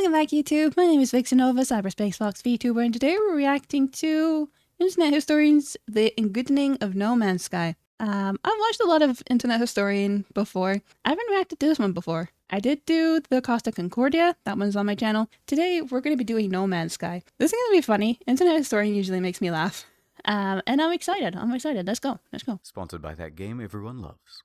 Welcome back, YouTube. My name is Vyxenova, Cyberspace Fox VTuber, and today we're reacting to Internet Historian's The Engoodening of No Man's Sky. I've watched a lot of Internet Historian before. I haven't reacted to this one before. I did do the Costa Concordia, that one's on my channel. Today we're going to be doing No Man's Sky. This is going to be funny. Internet Historian usually makes me laugh. And I'm excited. Let's go. Sponsored by that game everyone loves.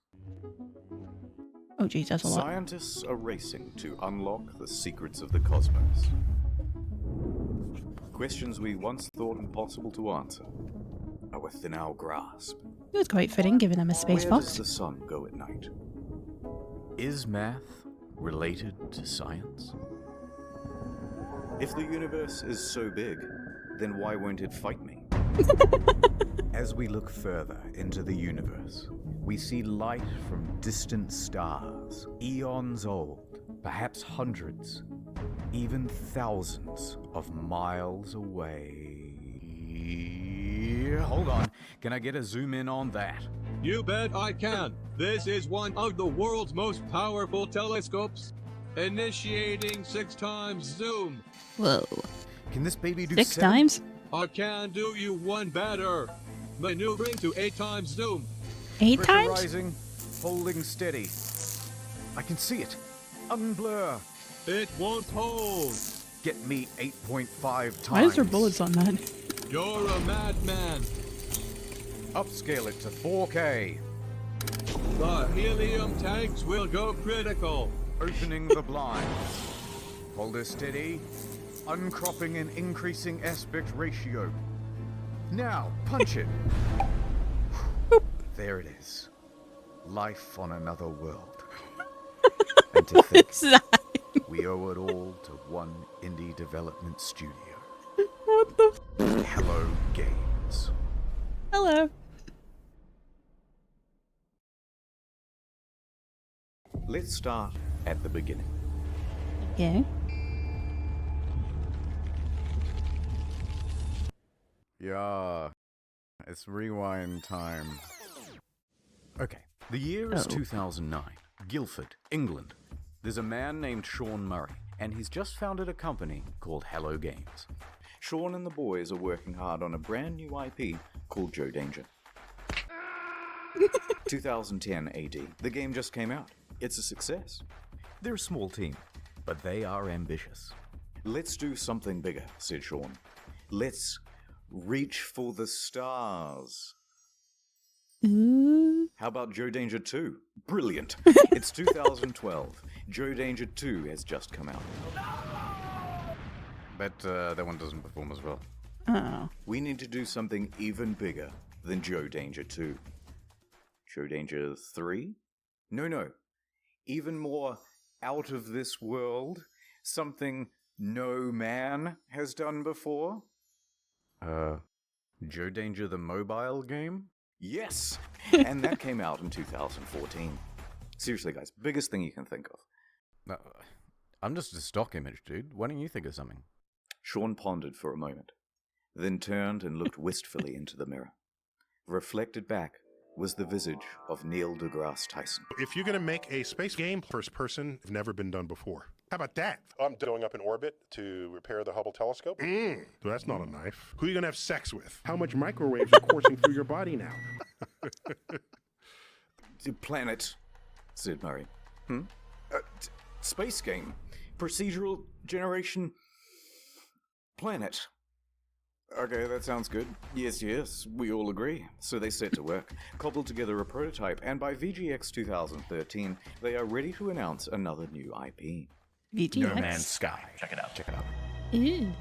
Oh geez, that's a lot. Scientists are racing to unlock the secrets of the cosmos. Questions we once thought impossible to answer are within our grasp. It was quite fitting, given I'm a space Where fox. does the sun go at night? Is math related to science? If the universe is so big, then why won't it fight me? As we look further into the universe, we see light from distant stars, eons old, perhaps hundreds, even thousands of miles away. Hold on, can I get a zoom in on that? You bet I can. This is one of the world's most powerful telescopes. Initiating 6 times zoom. Whoa. Can this baby do 6 7? times? I can do you one better. Maneuvering to 8 times zoom. 8 times? Pressurizing, holding steady. I can see it. Unblur. It won't hold. Get me 8.5 times. Why is there bullets on that? You're a madman. Upscale it to 4K. The helium tanks will go critical. Opening the blinds. Hold her steady. Uncropping and increasing aspect ratio. Now, punch it. There it is. Life on another world. And to think, we owe it all to one indie development studio. What the Hello Games. Hello. Let's start at the beginning. Yeah. Yeah, it's rewind time. Okay, the year is 2009, Guildford, England. There's a man named Sean Murray, and he's just founded a company called Hello Games. Sean and the boys are working hard on a brand new IP called Joe Danger. 2010 AD. The game just came out. It's a success. They're a small team, but they are ambitious. Let's do something bigger, said Sean. Let's reach for the stars. Ooh. How about Joe Danger 2? Brilliant. It's 2012. Joe Danger 2 has just come out. Bet that one doesn't perform as well. Oh. We need to do something even bigger than Joe Danger 2. Joe Danger 3? No. Even more out of this world. Something no man has done before. Joe Danger the mobile game? Yes! And that came out in 2014. Seriously, guys, biggest thing you can think of. I'm just a stock image, dude. Why don't you think of something? Sean pondered for a moment, then turned and looked wistfully into the mirror. Reflected back was the visage of Neil deGrasse Tyson. If you're going to make a space game, first person, it's never been done before. How about that? I'm going up in orbit to repair the Hubble telescope. So that's not a knife. Who are you going to have sex with? How much microwaves are coursing through your body now? Planet, said Murray. Space game. Procedural generation. Planet. Okay, that sounds good. Yes, we all agree. So they set to work, cobbled together a prototype, and by VGX 2013, they are ready to announce another new IP. VGX. No Man's Sky. Check it out. Ew.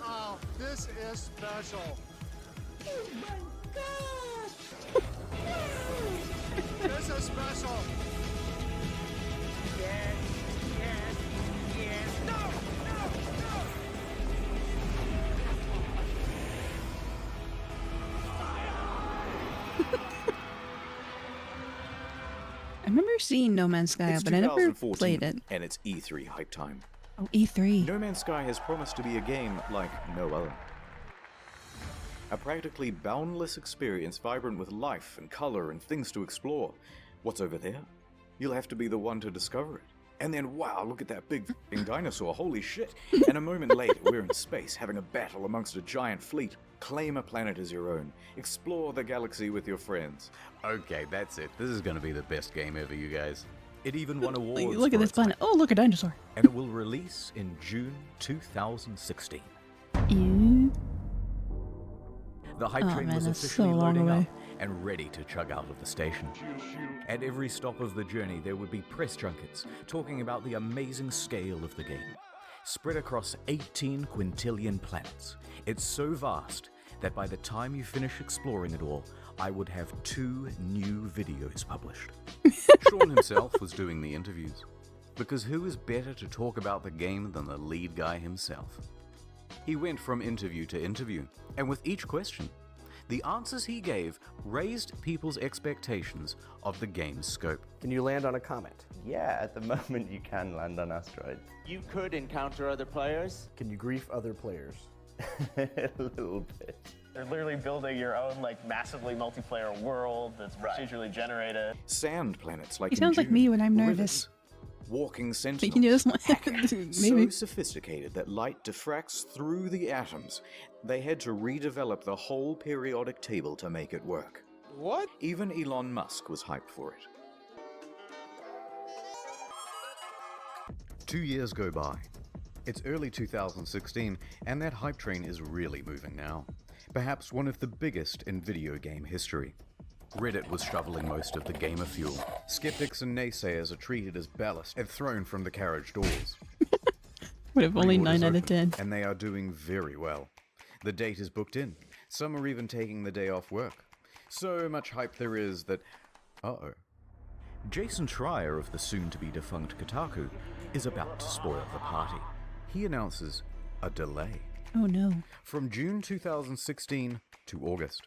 Oh, this is special. Oh my God! This is special. Yes. No. I remember seeing No Man's Sky, It's but I never 2014, played it. and it's E3 hype time. Oh, E3. No Man's Sky has promised to be a game like no other. A practically boundless experience vibrant with life and color and things to explore. What's over there? You'll have to be the one to discover it. And then, wow, look at that big f***ing dinosaur, holy shit. And a moment later, we're in space, having a battle amongst a giant fleet. Claim a planet as your own. Explore the galaxy with your friends. Okay, that's it. This is gonna be the best game ever, you guys. It even won awards. Look at for this its planet. Oh, look, a dinosaur. and it will release in June 2016. Ew. The hype Oh, train man, was that's officially so long loading away. up and ready to chug out of the station. At every stop of the journey, there would be press junkets talking about the amazing scale of the game. Spread across 18 quintillion planets, it's so vast that by the time you finish exploring it all, I would have 2 new videos published. Sean himself was doing the interviews, because who is better to talk about the game than the lead guy himself? He went from interview to interview, and with each question, the answers he gave raised people's expectations of the game's scope. Can you land on a comet? Yeah, at the moment you can land on asteroids. You could encounter other players. Can you grief other players? A little bit. They're literally building your own like massively multiplayer world that's procedurally generated. Sand planets like He in sounds like Dune, me when I'm rivers, nervous. walking You sentinels. can do this one. So Maybe. sophisticated that light diffracts through the atoms, they had to redevelop the whole periodic table to make it work. What? Even Elon Musk was hyped for it. 2 years go by. It's early 2016, and that hype train is really moving now. Perhaps one of the biggest in video game history. Reddit was shoveling most of the gamer fuel. Skeptics and naysayers are treated as ballast and thrown from the carriage doors. Would have only Pre-orders 9 out of open, 10. and they are doing very well. The date is booked in. Some are even taking the day off work. So much hype there is that... Uh-oh. Jason Schreier of the soon-to-be-defunct Kotaku is about to spoil the party. He announces a delay. Oh no. From June 2016 to August.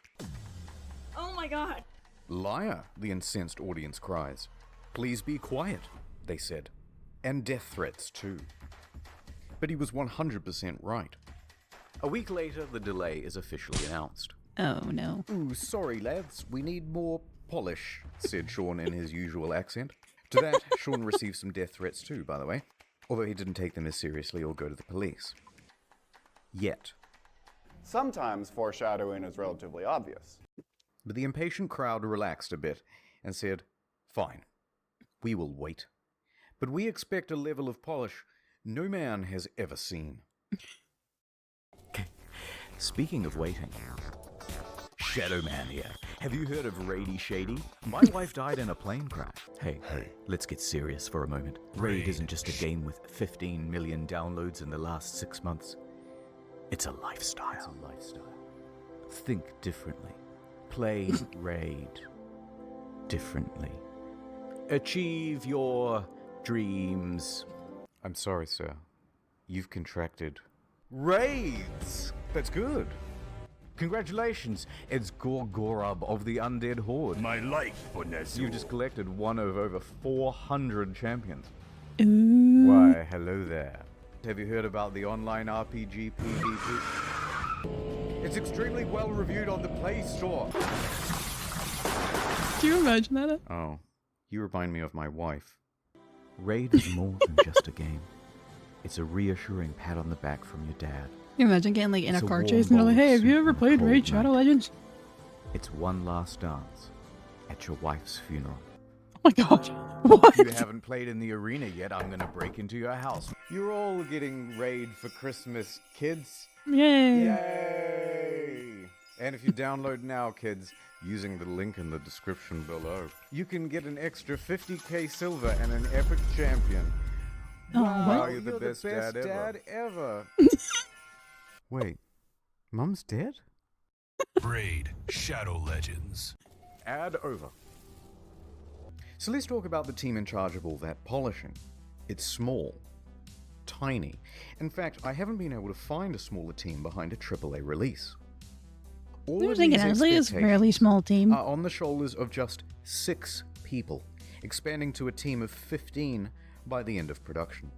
Oh my god. Liar, the incensed audience cries. Please be quiet, they said. And death threats too. But he was 100% right. A week later, the delay is officially announced. Oh no. Ooh, sorry lads, we need more polish, said Sean in his usual accent. To that, Sean received some death threats too, by the way, although he didn't take them as seriously or go to the police. Yet. Sometimes foreshadowing is relatively obvious. But the impatient crowd relaxed a bit and said, fine, we will wait. But we expect a level of polish no man has ever seen. Speaking of waiting, Shadow Man here. Have you heard of Raidy Shady? My wife died in a plane crash. Hey, let's get serious for a moment. Raid isn't just a game with 15 million downloads in the last 6 months. It's a lifestyle. Think differently. Play Raid differently. Achieve your dreams. I'm sorry, sir. You've contracted Raids. That's good. Congratulations, it's Gorgorub of the Undead Horde. My life, Bonezu. You've just collected one of over 400 champions. Ooh. Why, hello there. Have you heard about the online RPG PvP? It's extremely well reviewed on the Play Store. Do you imagine that? Oh, you remind me of my wife. Raid is more than just a game. It's a reassuring pat on the back from your dad. Can you imagine getting like in It's a a car warm chase and they're like, bowl of hey, have you soup ever on a played cold Raid Shadow night. Legends? It's one last dance at your wife's funeral. Oh my god. What? If you haven't played in the arena yet, I'm gonna break into your house. You're all getting Raid for Christmas, kids. Yay. Yay! And if you download now, kids, using the link in the description below, you can get an extra 50k silver and an epic champion. Oh, Wow, what? you're the best dad ever. Wait, Mum's dead? Raid Shadow Legends. Ad over. So let's talk about the team in charge of all that polishing. It's small. Tiny. In fact, I haven't been able to find a smaller team behind a AAA release. All I was of thinking, these honestly, it's a fairly expectations small team. are on the shoulders of just 6 people, expanding to a team of 15 by the end of production.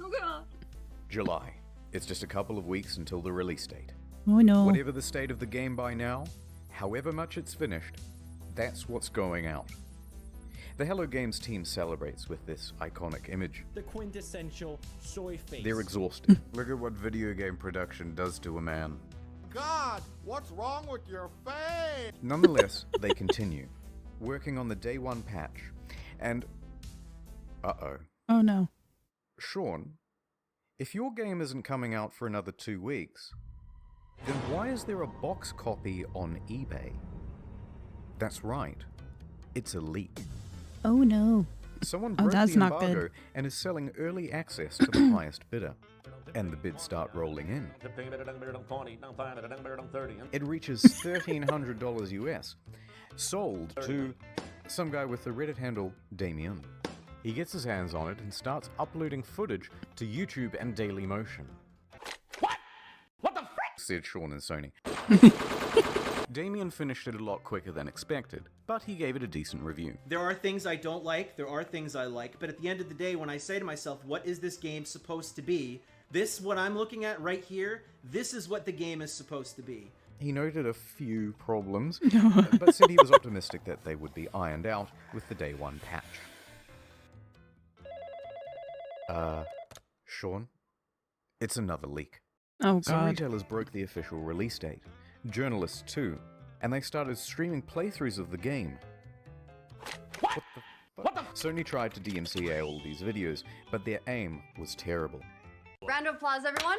Oh god. July. It's just a couple of weeks until the release date. Oh no. Whatever the state of the game by now, however much it's finished, that's what's going out. The Hello Games team celebrates with this iconic image. The quintessential soy face. They're exhausted. Look at what video game production does to a man. God, what's wrong with your face? Nonetheless, they continue, working on the day one patch. And... uh-oh. Oh no. Sean, if your game isn't coming out for another 2 weeks, then why is there a box copy on eBay? That's right. It's a leak. Oh no. Someone broke that's the not embargo good. and is selling early access to the highest bidder. And the bids start rolling in. It reaches $1,300 US. Sold to some guy with the Reddit handle Damien. He gets his hands on it and starts uploading footage to YouTube and Dailymotion. What the frick? Said Sean and Sony. Damien finished it a lot quicker than expected, but he gave it a decent review. There are things I don't like, there are things I like, but at the end of the day, when I say to myself, what is this game supposed to be? This, what I'm looking at right here, this is what the game is supposed to be. He noted a few problems, but said he was optimistic that they would be ironed out with the day one patch. Sean? It's another leak. Oh Some god. retailers broke the official release date. Journalists too. And they started streaming playthroughs of the game. What the fuck? Sony tried to DMCA all these videos, but their aim was terrible. Round of applause, everyone.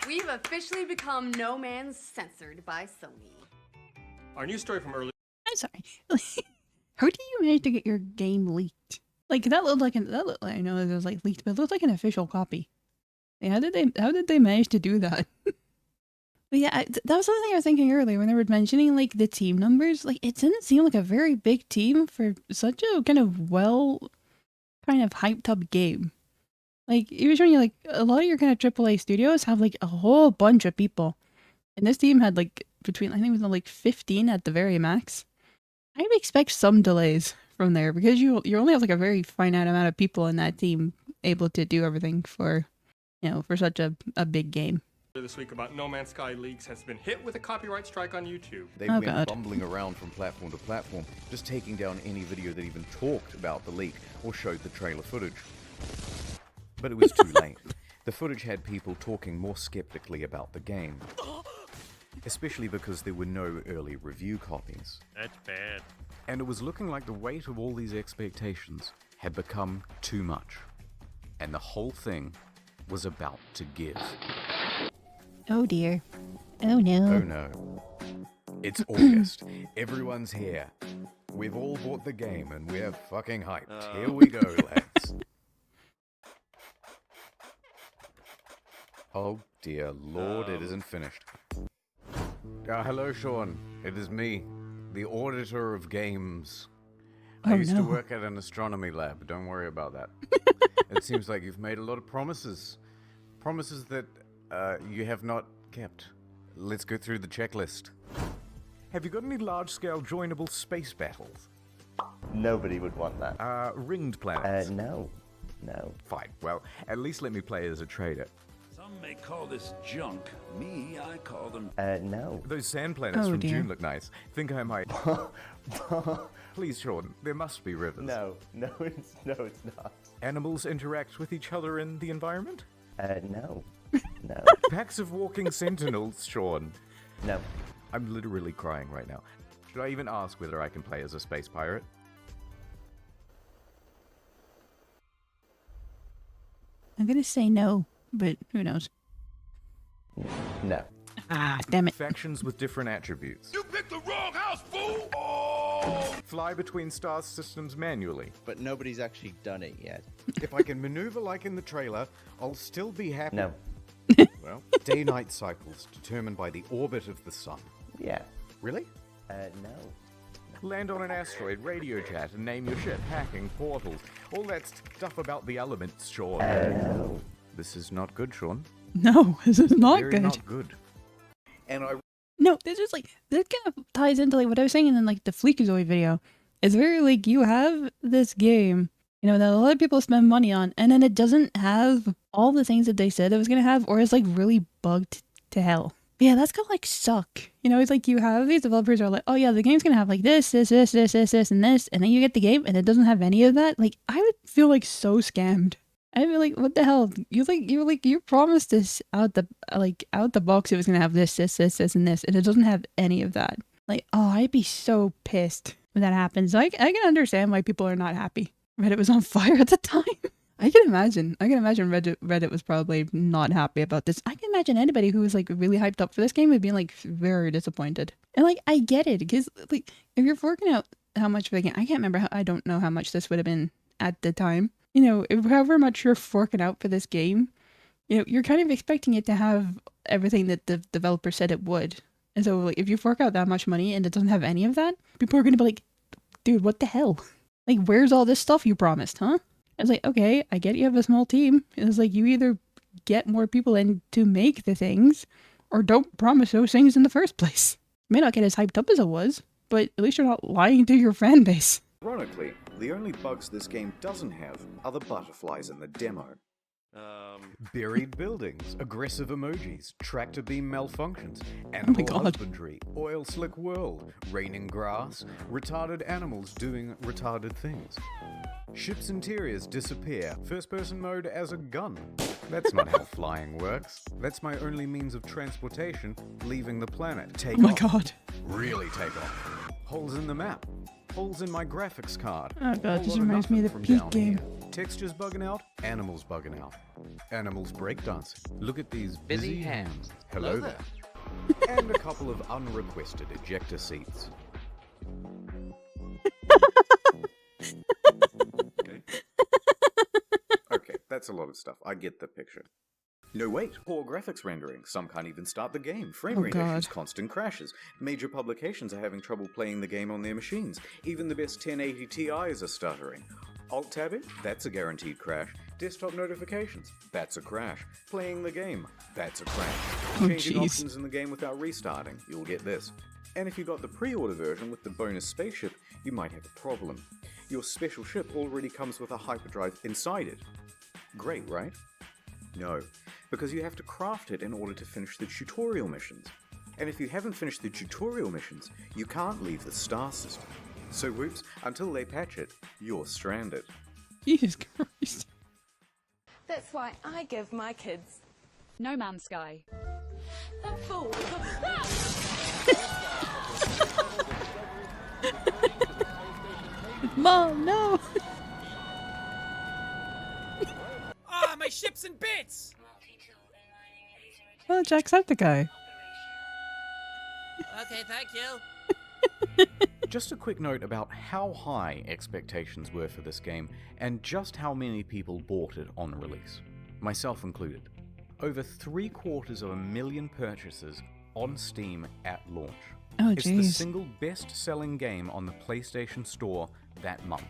We've officially become No Man's censored by Sony. Our news story from earlier. I'm sorry. How do you manage to get your game leaked? Like that looked like I know it was like leaked, but it looked like an official copy. Like, how did they manage to do that? But yeah, that was something I was thinking earlier when they were mentioning like the team numbers. Like it didn't seem like a very big team for such a kind of hyped up game. Like it was showing you like a lot of your kind of AAA studios have like a whole bunch of people, and this team had like between I think it was like 15 at the very max. I would expect some delays from there because you only have like a very finite amount of people in that team able to do everything for for such a big game. This week about No Man's Sky leaks has been hit with a copyright strike on YouTube. They went bumbling around from platform to platform, just taking down any video that even talked about the leak or showed the trailer footage. But it was too late. The footage had people talking more skeptically about the game. Especially because there were no early review copies. That's bad. And it was looking like the weight of all these expectations had become too much. And the whole thing was about to give. Oh dear. Oh no. Oh no. It's August. Everyone's here. We've all bought the game and we're fucking hyped. Here we go, lads. Oh dear lord, it isn't finished. Hello, Sean. It is me, the auditor of games. I used to work at an astronomy lab. Don't worry about that. It seems like you've made a lot of promises. Promises that you have not kept. Let's go through the checklist. Have you got any large-scale joinable space battles? Nobody would want that. Ringed planets? No. Fine. Well, at least let me play as a trader. Some may call this junk. Me, I call them... No. Those sand planets from June look nice. Think I might... Please, Sean, there must be rivers. No, it's not. Animals interact with each other in the environment? No. Packs of walking sentinels, Sean. No. I'm literally crying right now. Should I even ask whether I can play as a space pirate? I'm gonna say no, but who knows? No. Ah, damn it. Factions with different attributes. You picked the wrong house, fool! Fly between star systems manually. But nobody's actually done it yet. If I can maneuver like in the trailer, I'll still be happy. No. Well, day-night cycles determined by the orbit of the sun. Yeah. Really? No. Land on an asteroid, radio chat, and name your shit. Hacking, portals, all that stuff about the elements, Sean. No. This is not good, Sean. No, this is not Very good. not good. And No, this is like this kind of ties into like what I was saying in like the Fleekazoid video. It's very like you have this game, that a lot of people spend money on, and then it doesn't have all the things that they said it was gonna have, or it's like really bugged to hell. Yeah, that's gonna like suck. You know, it's like you have these developers who are like, oh yeah, the game's gonna have like this, and this, and then you get the game and it doesn't have any of that. Like, I would feel like so scammed. I'd be like, what the hell? You promised this out the box it was gonna have this, and this, and it doesn't have any of that. Like, oh, I'd be so pissed when that happens. Like, I can understand why people are not happy. Reddit was on fire at the time. I can imagine Reddit was probably not happy about this. I can imagine anybody who was like really hyped up for this game would be like very disappointed. And like, I get it, because like, if you're forking out how much for the game, I can't remember I don't know how much this would have been at the time. You know, however much you're forking out for this game, you know, you're kind of expecting it to have everything that the developer said it would. And so like, if you fork out that much money and it doesn't have any of that, people are going to be like, dude, what the hell? Like, where's all this stuff you promised, huh? It's like, okay, I get you have a small team. It's like, you either get more people in to make the things, or don't promise those things in the first place. You may not get as hyped up as it was, but at least you're not lying to your fan base. Ironically, the only bugs this game doesn't have are the butterflies in the demo. Buried buildings, aggressive emojis, tractor beam malfunctions, animal husbandry, oil slick world, raining grass, retarded animals doing retarded things. Ship's interiors disappear, first person mode as a gun. That's not how flying works. That's my only means of transportation, leaving the planet. Take off. Oh my god. Really take off. Holes in the map. Holes in my graphics card. Oh god, this reminds me of the Peak game. Textures bugging out, animals bugging out. Animals breakdancing. Look at these busy hands. Hello there. And a couple of unrequested ejector seats. Okay, that's a lot of stuff. I get the picture. No wait, poor graphics rendering. Some can't even start the game. Frame rate issues, constant crashes. Major publications are having trouble playing the game on their machines. Even the best 1080 Ti's are stuttering. Alt-tabbing? That's a guaranteed crash. Desktop notifications? That's a crash. Playing the game? That's a crash. Changing options in the game without restarting? You'll get this. And if you got the pre-order version with the bonus spaceship, you might have a problem. Your special ship already comes with a hyperdrive inside it. Great, right? No, because you have to craft it in order to finish the tutorial missions. And if you haven't finished the tutorial missions, you can't leave the star system. So whoops, until they patch it, you're stranded. Jesus Christ. That's why I give my kids No Man's Sky. a fool. Mom, no! Ah, my ship's in bits! Oh, Jacksepticeye. Okay, thank you. Just a quick note about how high expectations were for this game, and just how many people bought it on release. Myself included. Over 750,000 purchases on Steam at launch. Oh, it's the single best-selling game on the PlayStation Store that month.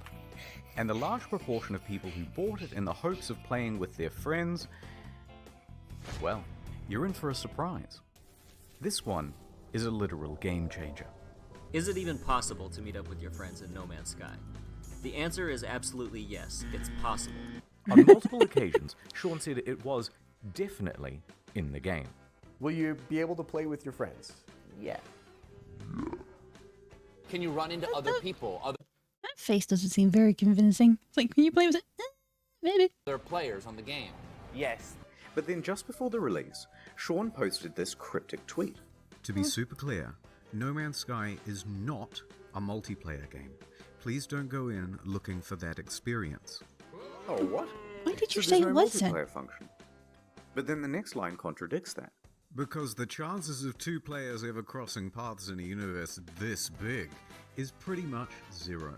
And the large proportion of people who bought it in the hopes of playing with their friends, well, you're in for a surprise. This one is a literal game changer. Is it even possible to meet up with your friends in No Man's Sky? The answer is absolutely yes, it's possible. On multiple occasions, Sean said it was definitely in the game. Will you be able to play with your friends? Yeah. Can you run into other people, That face doesn't seem very convincing. It's like, can you play with it? Maybe. other players on the game? Yes. But then just before the release, Sean posted this cryptic tweet. To be super clear, No Man's Sky is not a multiplayer game. Please don't go in looking for that experience. Oh, what? Why did you So say there's it no wasn't? multiplayer function. But then the next line contradicts that. Because the chances of two players ever crossing paths in a universe this big is pretty much zero.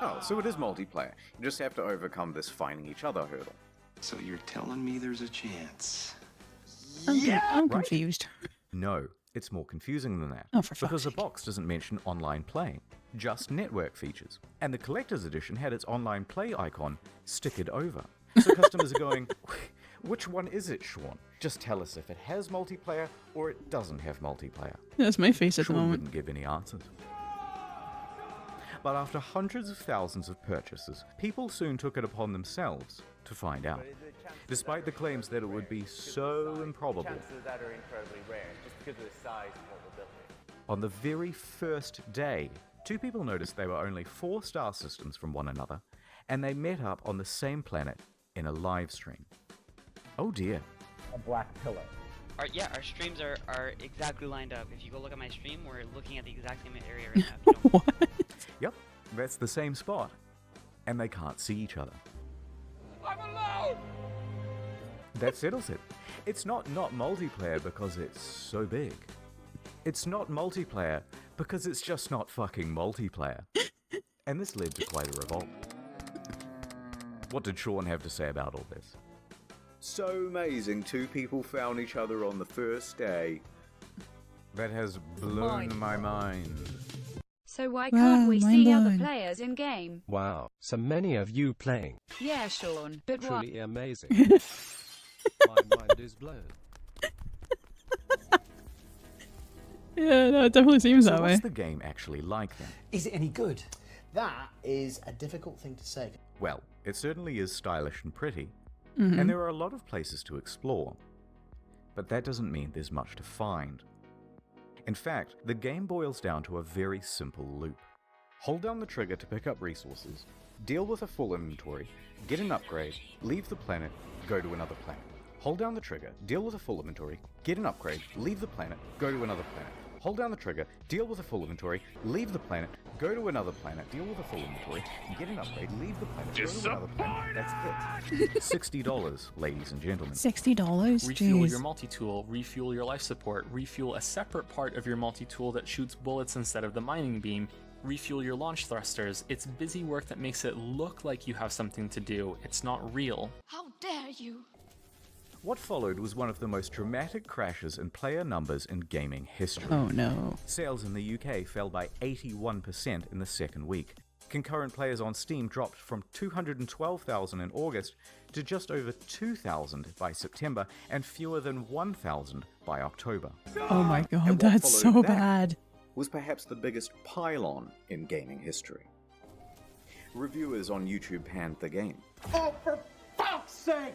Oh, so it is multiplayer. You just have to overcome this finding each other hurdle. So you're telling me there's a chance? I'm confused. No, it's more confusing than that. Oh, for fuck's because the box doesn't mention online play, just network features. And the collector's edition had its online play icon stickered over. So customers are going, which one is it, Sean? Just tell us if it has multiplayer or it doesn't have multiplayer. That's my face at the Sean moment. wouldn't give any answers. But after hundreds of thousands of purchases, people soon took it upon themselves to find out. Despite the claims that it would be so improbable, that are incredibly rare, just because of the size and vulnerability. on the very first day, two people noticed they were only 4 star systems from one another, and they met up on the same planet in a live stream. Oh dear. A black pillar. Our streams are exactly lined up. If you go look at my stream, we're looking at the exact same area right now. What? Yep, that's the same spot. And they can't see each other. I'm alone! That settles it. It's not multiplayer because it's so big. It's not multiplayer because it's just not fucking multiplayer. And this led to quite a revolt. What did Sean have to say about all this? So amazing, 2 people found each other on the first day. That has blown my mind. So why can't we see other mind-blowing. players in game? Wow, so many of you playing. Yeah, Sean, but why? Truly amazing. My mind is blown. Yeah, no, it definitely seems So that way. what's the game actually like then? Is it any good? That is a difficult thing to say. Well, it certainly is stylish and pretty, Mhm. and there are a lot of places to explore. But that doesn't mean there's much to find. In fact, the game boils down to a very simple loop. Hold down the trigger to pick up resources, deal with a full inventory, get an upgrade, leave the planet, go to another planet. Hold down the trigger, deal with a full inventory, get an upgrade, leave the planet, go to another planet. Hold down the trigger, deal with a full inventory, leave the planet, go to another planet, deal with a full inventory, get an upgrade, leave the planet, go to another planet. That's it. $60, ladies and gentlemen. $60? Refuel Jeez. your multi-tool, refuel your life support, refuel a separate part of your multi-tool that shoots bullets instead of the mining beam, refuel your launch thrusters. It's busy work that makes it look like you have something to do. It's not real. How dare you? What followed was one of the most dramatic crashes in player numbers in gaming history. Oh no. Sales in the UK fell by 81% in the second week. Concurrent players on Steam dropped from 212,000 in August to just over 2,000 by September and fewer than 1,000 by October. Oh my And god, what that's followed so that bad. Was perhaps the biggest pylon in gaming history. Reviewers on YouTube panned the game. Oh, for fuck's sake!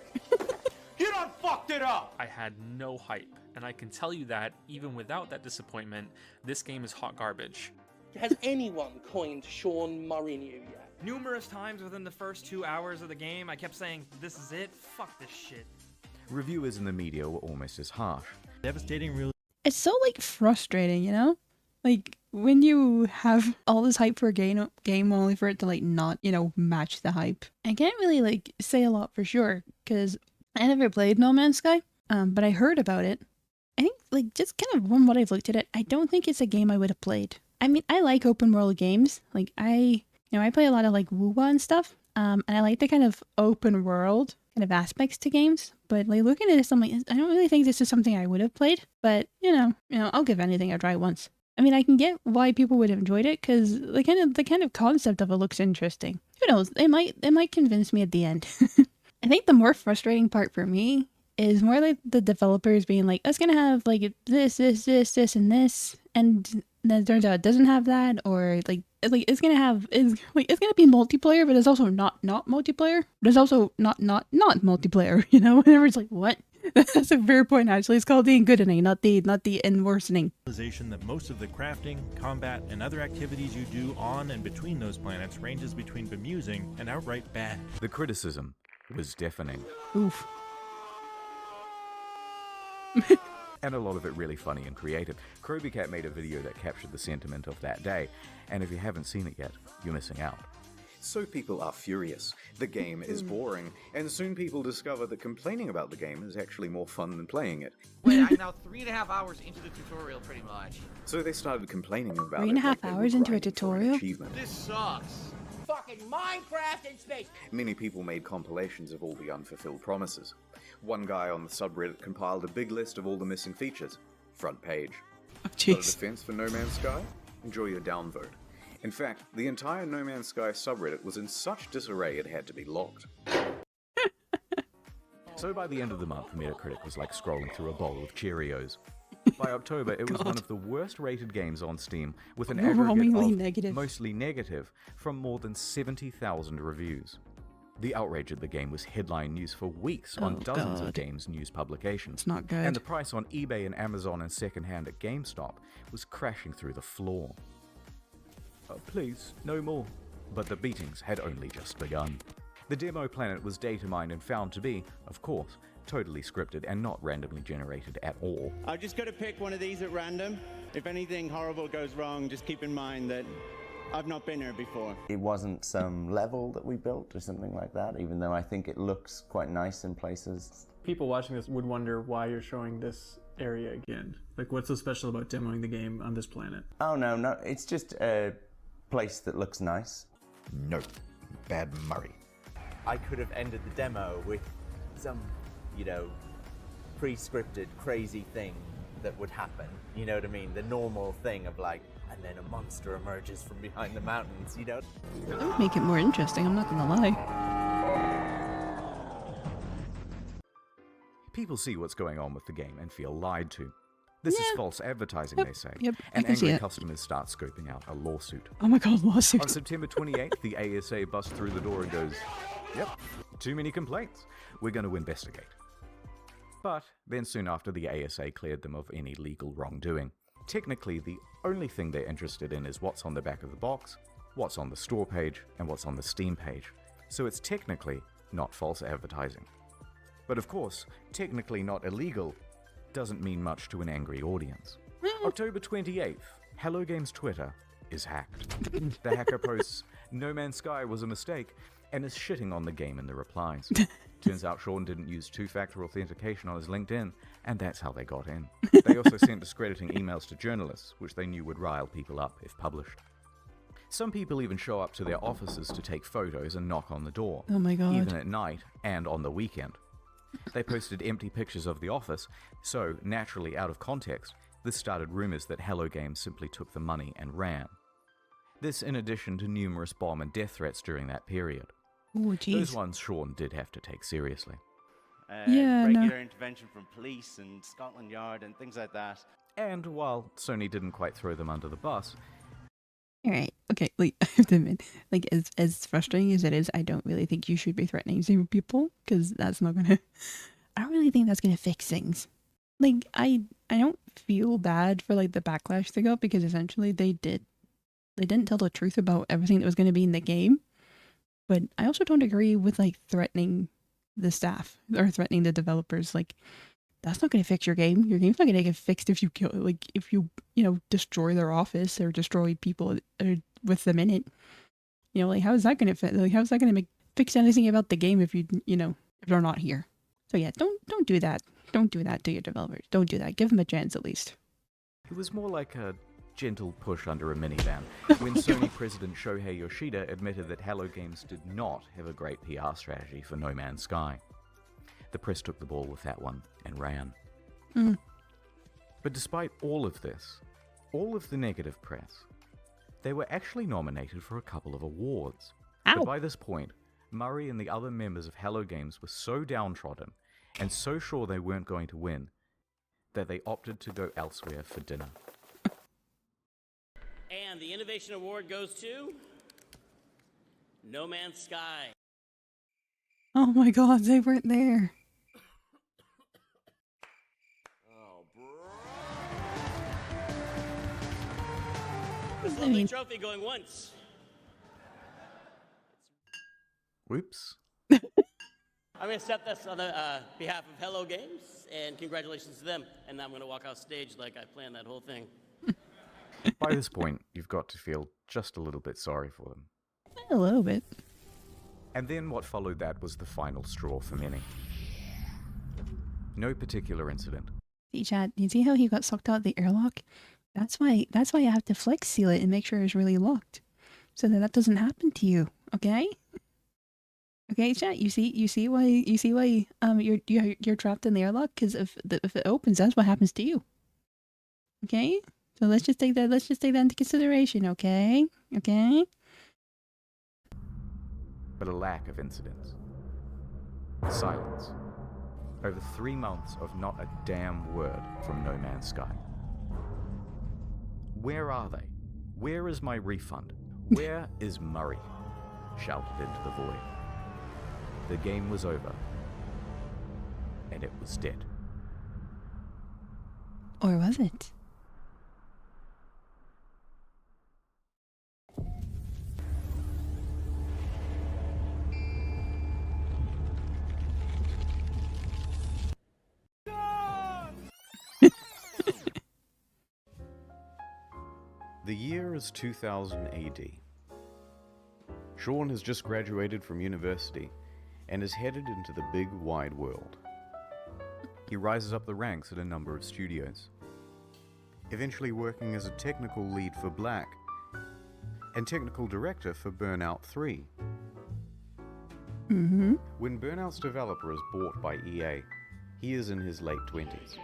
You done fucked it up! I had no hype, and I can tell you that, even without that disappointment, this game is hot garbage. Has anyone coined Sean Mourinho yet? Numerous times within the first 2 hours of the game, I kept saying, this is it, fuck this shit. Reviewers in the media were almost as harsh. Devastating, really. It's so like frustrating, you know? Like when you have all this hype for a game only for it to like not, you know, match the hype. I can't really like say a lot for sure because I never played No Man's Sky, but I heard about it. I think like just kind of from what I've looked at it, I don't think it's a game I would have played. I mean, I like open world games. Like I play a lot of like WoWa and stuff, and I like the kind of open world kind of aspects to games. But like looking at this, I'm like, I don't really think this is something I would have played. But you know, I'll give anything a try once. I mean, I can get why people would have enjoyed it because the kind of concept of it looks interesting. Who knows? It might convince me at the end. I think the more frustrating part for me is more like the developers being like, "It's gonna have like this, and this," and then it turns out it doesn't have that, or like it's gonna be multiplayer, but it's also not multiplayer, but it's also not multiplayer. You know, whenever it's like, what? That's a fair point. Actually, it's called the ingoodning, not the worsening. That most of the crafting, combat, and other activities you do on and between those planets ranges between bemusing and outright bad. The criticism was deafening. Oof. And a lot of it really funny and creative. Krobycat made a video that captured the sentiment of that day, and if you haven't seen it yet, you're missing out. So people are furious. The game is boring, and soon people discover that complaining about the game is actually more fun than playing it. Wait, I'm now 3.5 hours into the tutorial, pretty much. So they started complaining about 3.5 it. like they were hours into a grinding for an tutorial? achievement. This sucks. Fucking Minecraft in space. Many people made compilations of all the unfulfilled promises. One guy on the subreddit compiled a big list of all the missing features. Front page. Oh, Got a jeez. defense for No Man's Sky? Enjoy your downvote. In fact, the entire No Man's Sky subreddit was in such disarray it had to be locked. So by the end of the month, Metacritic was like scrolling through a bowl of Cheerios. By October, it was God. one of the worst-rated games on Steam, with an Overwhelmingly aggregate of negative. mostly negative from more than 70,000 reviews. The outrage at the game was headline news for weeks on dozens of games news publications. It's not good. And the price on eBay and Amazon and secondhand at GameStop was crashing through the floor. Please, no more. But the beatings had only just begun. The demo planet was data mined and found to be, of course, totally scripted and not randomly generated at all. I've just got to pick one of these at random. If anything horrible goes wrong, just keep in mind that I've not been here before. It wasn't some level that we built or something like that, even though I think it looks quite nice in places. People watching this would wonder why you're showing this area again. Like, what's so special about demoing the game on this planet? Oh, no, it's just a place that looks nice. No. Bad Murray. I could have ended the demo with some, pre-scripted crazy thing that would happen. You know what I mean? The normal thing of like, and then a monster emerges from behind the mountains, That would make it more interesting, I'm not gonna lie. People see what's going on with the game and feel lied to. This is false advertising, they say. Yep, and I can see angry it. customers start scoping out a lawsuit. Oh my god, lawsuit. On September 28th, the ASA busts through the door and goes, "Yep, too many complaints. We're going to investigate." But then soon after, the ASA cleared them of any legal wrongdoing. Technically, the only thing they're interested in is what's on the back of the box, what's on the store page, and what's on the Steam page. So it's technically not false advertising. But of course, technically not illegal doesn't mean much to an angry audience. October 28th, Hello Games Twitter is hacked. The hacker posts, "No Man's Sky was a mistake," and is shitting on the game in the replies. Turns out Sean didn't use two-factor authentication on his LinkedIn, and that's how they got in. They also sent discrediting emails to journalists, which they knew would rile people up if published. Some people even show up to their offices to take photos and knock on the door. Oh my god. Even at night and on the weekend. They posted empty pictures of the office, so, naturally out of context, this started rumors that Hello Games simply took the money and ran. This in addition to numerous bomb and death threats during that period. Oh, jeez. Those ones Sean did have to take seriously. Regular intervention from police and Scotland Yard and things like that. And while Sony didn't quite throw them under the bus... Alright, okay, like, I have to admit, like, as frustrating as it is, I don't really think you should be threatening to people, because that's not gonna... I don't really think that's gonna fix things. Like, I don't feel bad for, like, the backlash they got, because essentially they didn't tell the truth about everything that was gonna be in the game, but I also don't agree with, like, threatening the staff, or threatening the developers. Like, that's not gonna fix your game. Your game's not gonna get fixed if you kill, like, if you destroy their office or destroy people with them in it. Like, how is that gonna fit? Like, how is that gonna fix anything about the game if if they're not here? So yeah, don't do that. Don't do that to your developers. Don't do that. Give them a chance at least. It was more like a gentle push under a minivan when Sony president Shohei Yoshida admitted that Hello Games did not have a great PR strategy for No Man's Sky. The press took the ball with that one and ran. But despite all of this, all of the negative press, they were actually nominated for a couple of awards. But by this point, Murray and the other members of Hello Games were so downtrodden and so sure they weren't going to win that they opted to go elsewhere for dinner. And the Innovation Award goes to No Man's Sky. Oh my god, they weren't there. This lovely trophy going once. Whoops. I'm going to accept this on the behalf of Hello Games, and congratulations to them. And I'm going to walk off stage like I planned that whole thing. By this point, you've got to feel just a little bit sorry for them. A little bit. And then what followed that was the final straw for many. No particular incident. See, Chad, you see how he got sucked out the airlock? That's why you have to flex seal it and make sure it's really locked, so that doesn't happen to you. Okay? Okay, Chad. You see why you're trapped in the airlock, because if it opens, that's what happens to you. Okay? So let's just take that into consideration, okay? Okay? But a lack of incidents. Silence. Over 3 months of not a damn word from No Man's Sky. Where are they? Where is my refund? Where is Murray? Shouted into the void. The game was over. And it was dead. Or was it? The year is 2000 AD. Sean has just graduated from university and is headed into the big wide world. He rises up the ranks at a number of studios, eventually working as a technical lead for Black and technical director for Burnout 3. When Burnout's developer is bought by EA, he is in his late 20s.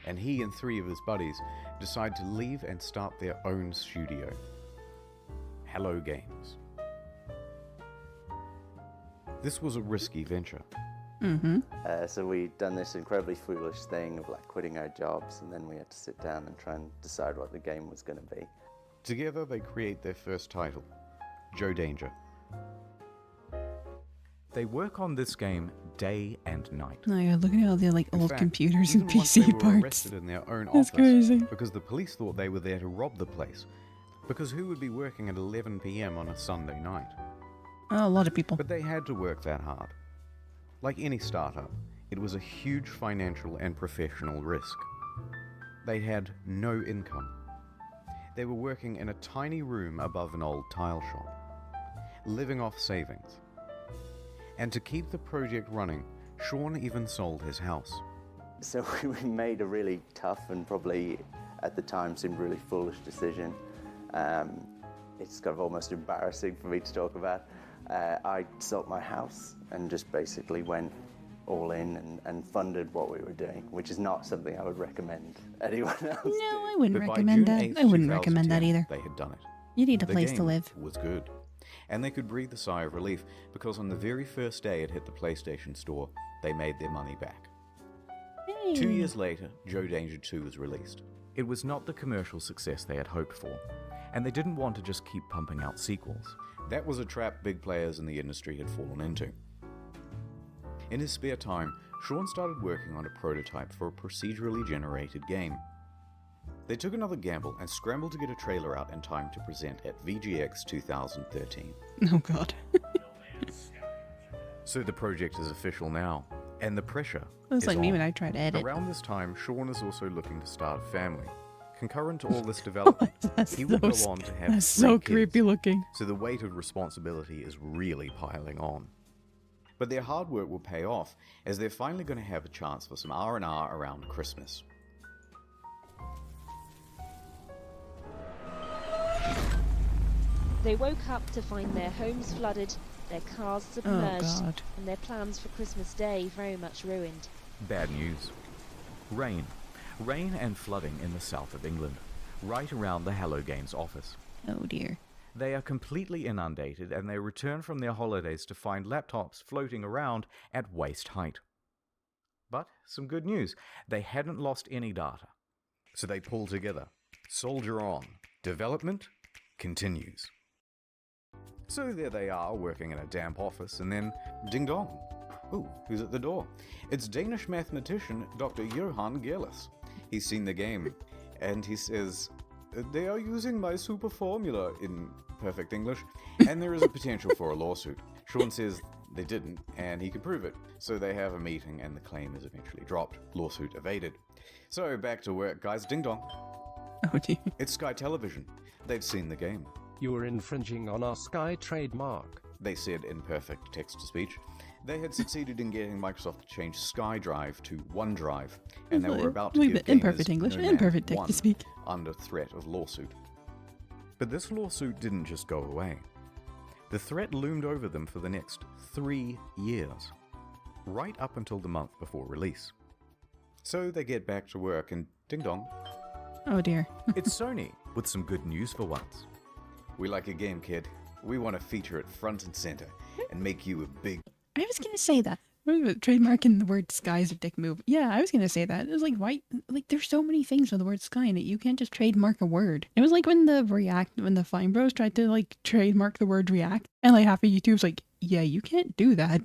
And he and 3 of his buddies decide to leave and start their own studio, Hello Games. This was a risky venture. So we'd done this incredibly foolish thing of like quitting our jobs, and then we had to sit down and try and decide what the game was going to be. Together they create their first title, Joe Danger. They work on this game day and night. Oh yeah, look at all the like In old fact, computers even and once they PC were parts. arrested in their own That's office crazy. because the police thought they were there to rob the place. Because who would be working at 11 p.m. on a Sunday night? Oh, a lot of people. But they had to work that hard. Like any startup, it was a huge financial and professional risk. They had no income. They were working in a tiny room above an old tile shop, living off savings. And to keep the project running, Sean even sold his house. So we made a really tough and probably at the time seemed really foolish decision. It's kind of almost embarrassing for me to talk about. I sold my house and just basically went all in and funded what we were doing, which is not something I would recommend anyone else do. No, I wouldn't But by recommend June that. 8th, I wouldn't recommend that 2010, either. They had done it. You need a The place to game live. was good. And they could breathe a sigh of relief because on the very first day it hit the PlayStation Store, they made their money back. Hey. 2 years later, Joe Danger 2 was released. It was not the commercial success they had hoped for, and they didn't want to just keep pumping out sequels. That was a trap big players in the industry had fallen into. In his spare time, Sean started working on a prototype for a procedurally generated game. They took another gamble and scrambled to get a trailer out in time to present at VGX 2013. Oh god. So the project is official now, and the pressure That's is like me on. when I try to edit. Around this time, Sean is also looking to start a family. Concurrent to all this development, That's he would so go on to have That's 3 so kids. creepy looking. So the weight of responsibility is really piling on. But their hard work will pay off, as they're finally going to have a chance for some R&R around Christmas. They woke up to find their homes flooded, their cars submerged, God. and their plans for Christmas Day very much ruined. Bad news. Rain. Rain and flooding in the south of England, right around the Hello Games office. Oh dear. They are completely inundated and they return from their holidays to find laptops floating around at waist height. But some good news, they hadn't lost any data. So they pull together. Soldier on. Development continues. So there they are, working in a damp office, and then ding dong. Ooh, who's at the door? It's Danish mathematician Dr. Johan Gerlis. He's seen the game, and he says, "They are using my super formula," in perfect English, and there is a potential for a lawsuit. Sean says they didn't, and he can prove it. So they have a meeting, and the claim is eventually dropped. Lawsuit evaded. So back to work, guys. Ding dong. Oh dear. It's Sky Television. They've seen the game. You are infringing on our Sky trademark, they said in perfect text-to-speech. They had succeeded in getting Microsoft to change SkyDrive to OneDrive, and they were about to Leave give it in gamers perfect English, No in Man perfect text 1 to speak. under threat of lawsuit. But this lawsuit didn't just go away. The threat loomed over them for the next 3 years, right up until the month before release. So they get back to work and ding dong. Oh dear. It's Sony, with some good news for once. We like a game, kid. We want to feature it front and center and make you a big... I was gonna say that. Trademarking the word sky is a dick move. Yeah, I was gonna say that. It was like, why? Like, there's so many things with the word sky in it. You can't just trademark a word. It was like when the Fine Bros tried to like trademark the word React, and like half of YouTube's like, yeah, you can't do that.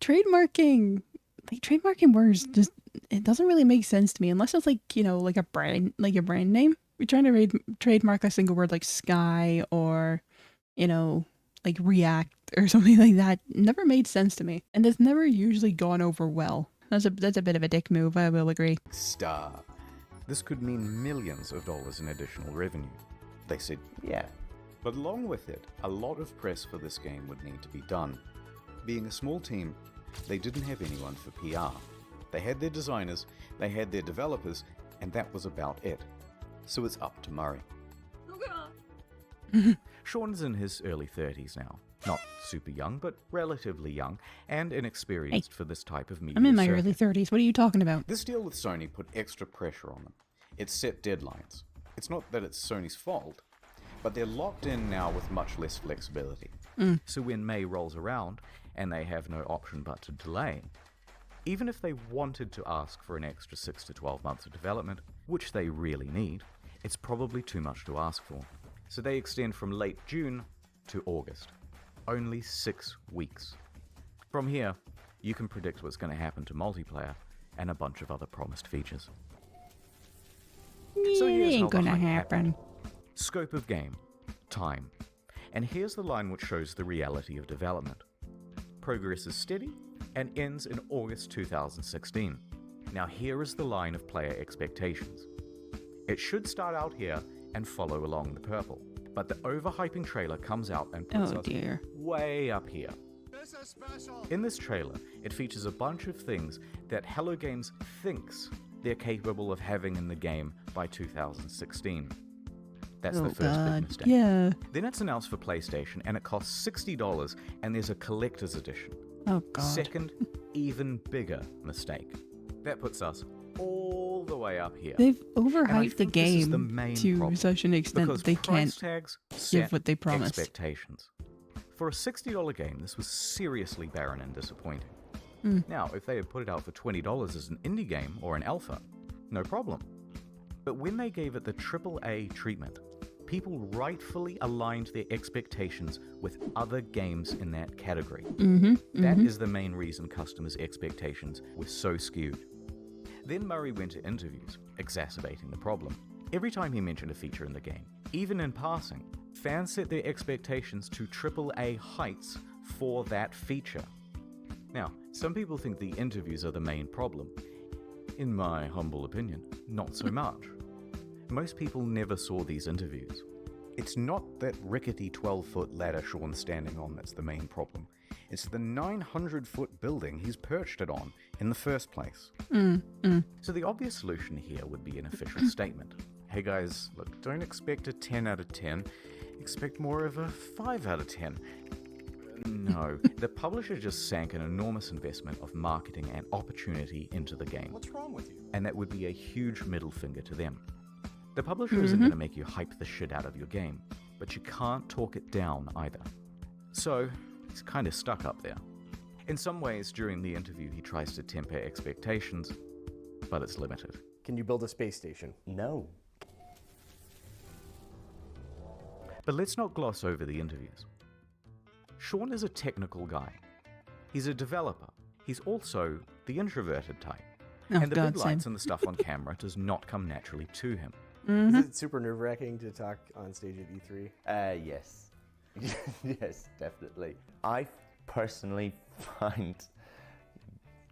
Trademarking words just, it doesn't really make sense to me unless it's like, like a brand name. We're trying to trademark a single word like sky or, like React or something like that. Never made sense to me, and it's never usually gone over well. That's a bit of a dick move, I will agree. Star. This could mean millions of dollars in additional revenue. They said, yeah. But along with it, a lot of press for this game would need to be done. Being a small team, they didn't have anyone for PR. They had their designers, they had their developers, and that was about it. So it's up to Murray. Sean's in his early 30s now. Not super young, but relatively young, and inexperienced for this type of media I'm in my circuit. early 30s. What are you talking about? This deal with Sony put extra pressure on them. It set deadlines. It's not that it's Sony's fault, but they're locked in now with much less flexibility. So when May rolls around, and they have no option but to delay, even if they wanted to ask for an extra 6 to 12 months of development, which they really need, it's probably too much to ask for. So they extend from late June to August. Only 6 weeks. From here, you can predict what's going to happen to multiplayer and a bunch of other promised features. So It here's how ain't the gonna hype happen. happened. Scope of game. Time. And here's the line which shows the reality of development. Progress is steady and ends in August 2016. Now here is the line of player expectations. It should start out here and follow along the purple, but the overhyping trailer comes out and puts us way up here. In this trailer, it features a bunch of things that Hello Games thinks they're capable of having in the game by 2016. That's the first big mistake. Yeah. Then it's announced for PlayStation and it costs $60 and there's a collector's edition. Oh god. Second, even bigger mistake. That puts us all the way up here. They've And I overhyped the think this is the game main to problem, such an extent because that they price can't tags give set what they promised. expectations. For a $60 game, this was seriously barren and disappointing. Now, if they had put it out for $20 as an indie game or an alpha, no problem. But when they gave it the AAA treatment, people rightfully aligned their expectations with other games in that category. That is the main reason customers' expectations were so skewed. Then Murray went to interviews, exacerbating the problem. Every time he mentioned a feature in the game, even in passing, fans set their expectations to AAA heights for that feature. Now, some people think the interviews are the main problem. In my humble opinion, not so much. Most people never saw these interviews. It's not that rickety 12-foot ladder Sean's standing on that's the main problem. It's the 900-foot building he's perched it on in the first place. So the obvious solution here would be an official statement. Hey guys, look, don't expect a 10 out of 10. Expect more of a 5 out of 10. No, the publisher just sank an enormous investment of marketing and opportunity into the game. What's wrong with you? And that would be a huge middle finger to them. The publisher isn't going to make you hype the shit out of your game, but you can't talk it down either. So, he's kind of stuck up there. In some ways, during the interview, he tries to temper expectations, but it's limited. Can you build a space station? No. But let's not gloss over the interviews. Sean is a technical guy. He's a developer. He's also the introverted type. And the big lights and the stuff on camera does not come naturally to him. Is it super nerve-wracking to talk on stage at E3? Yes. Yes, definitely. I personally find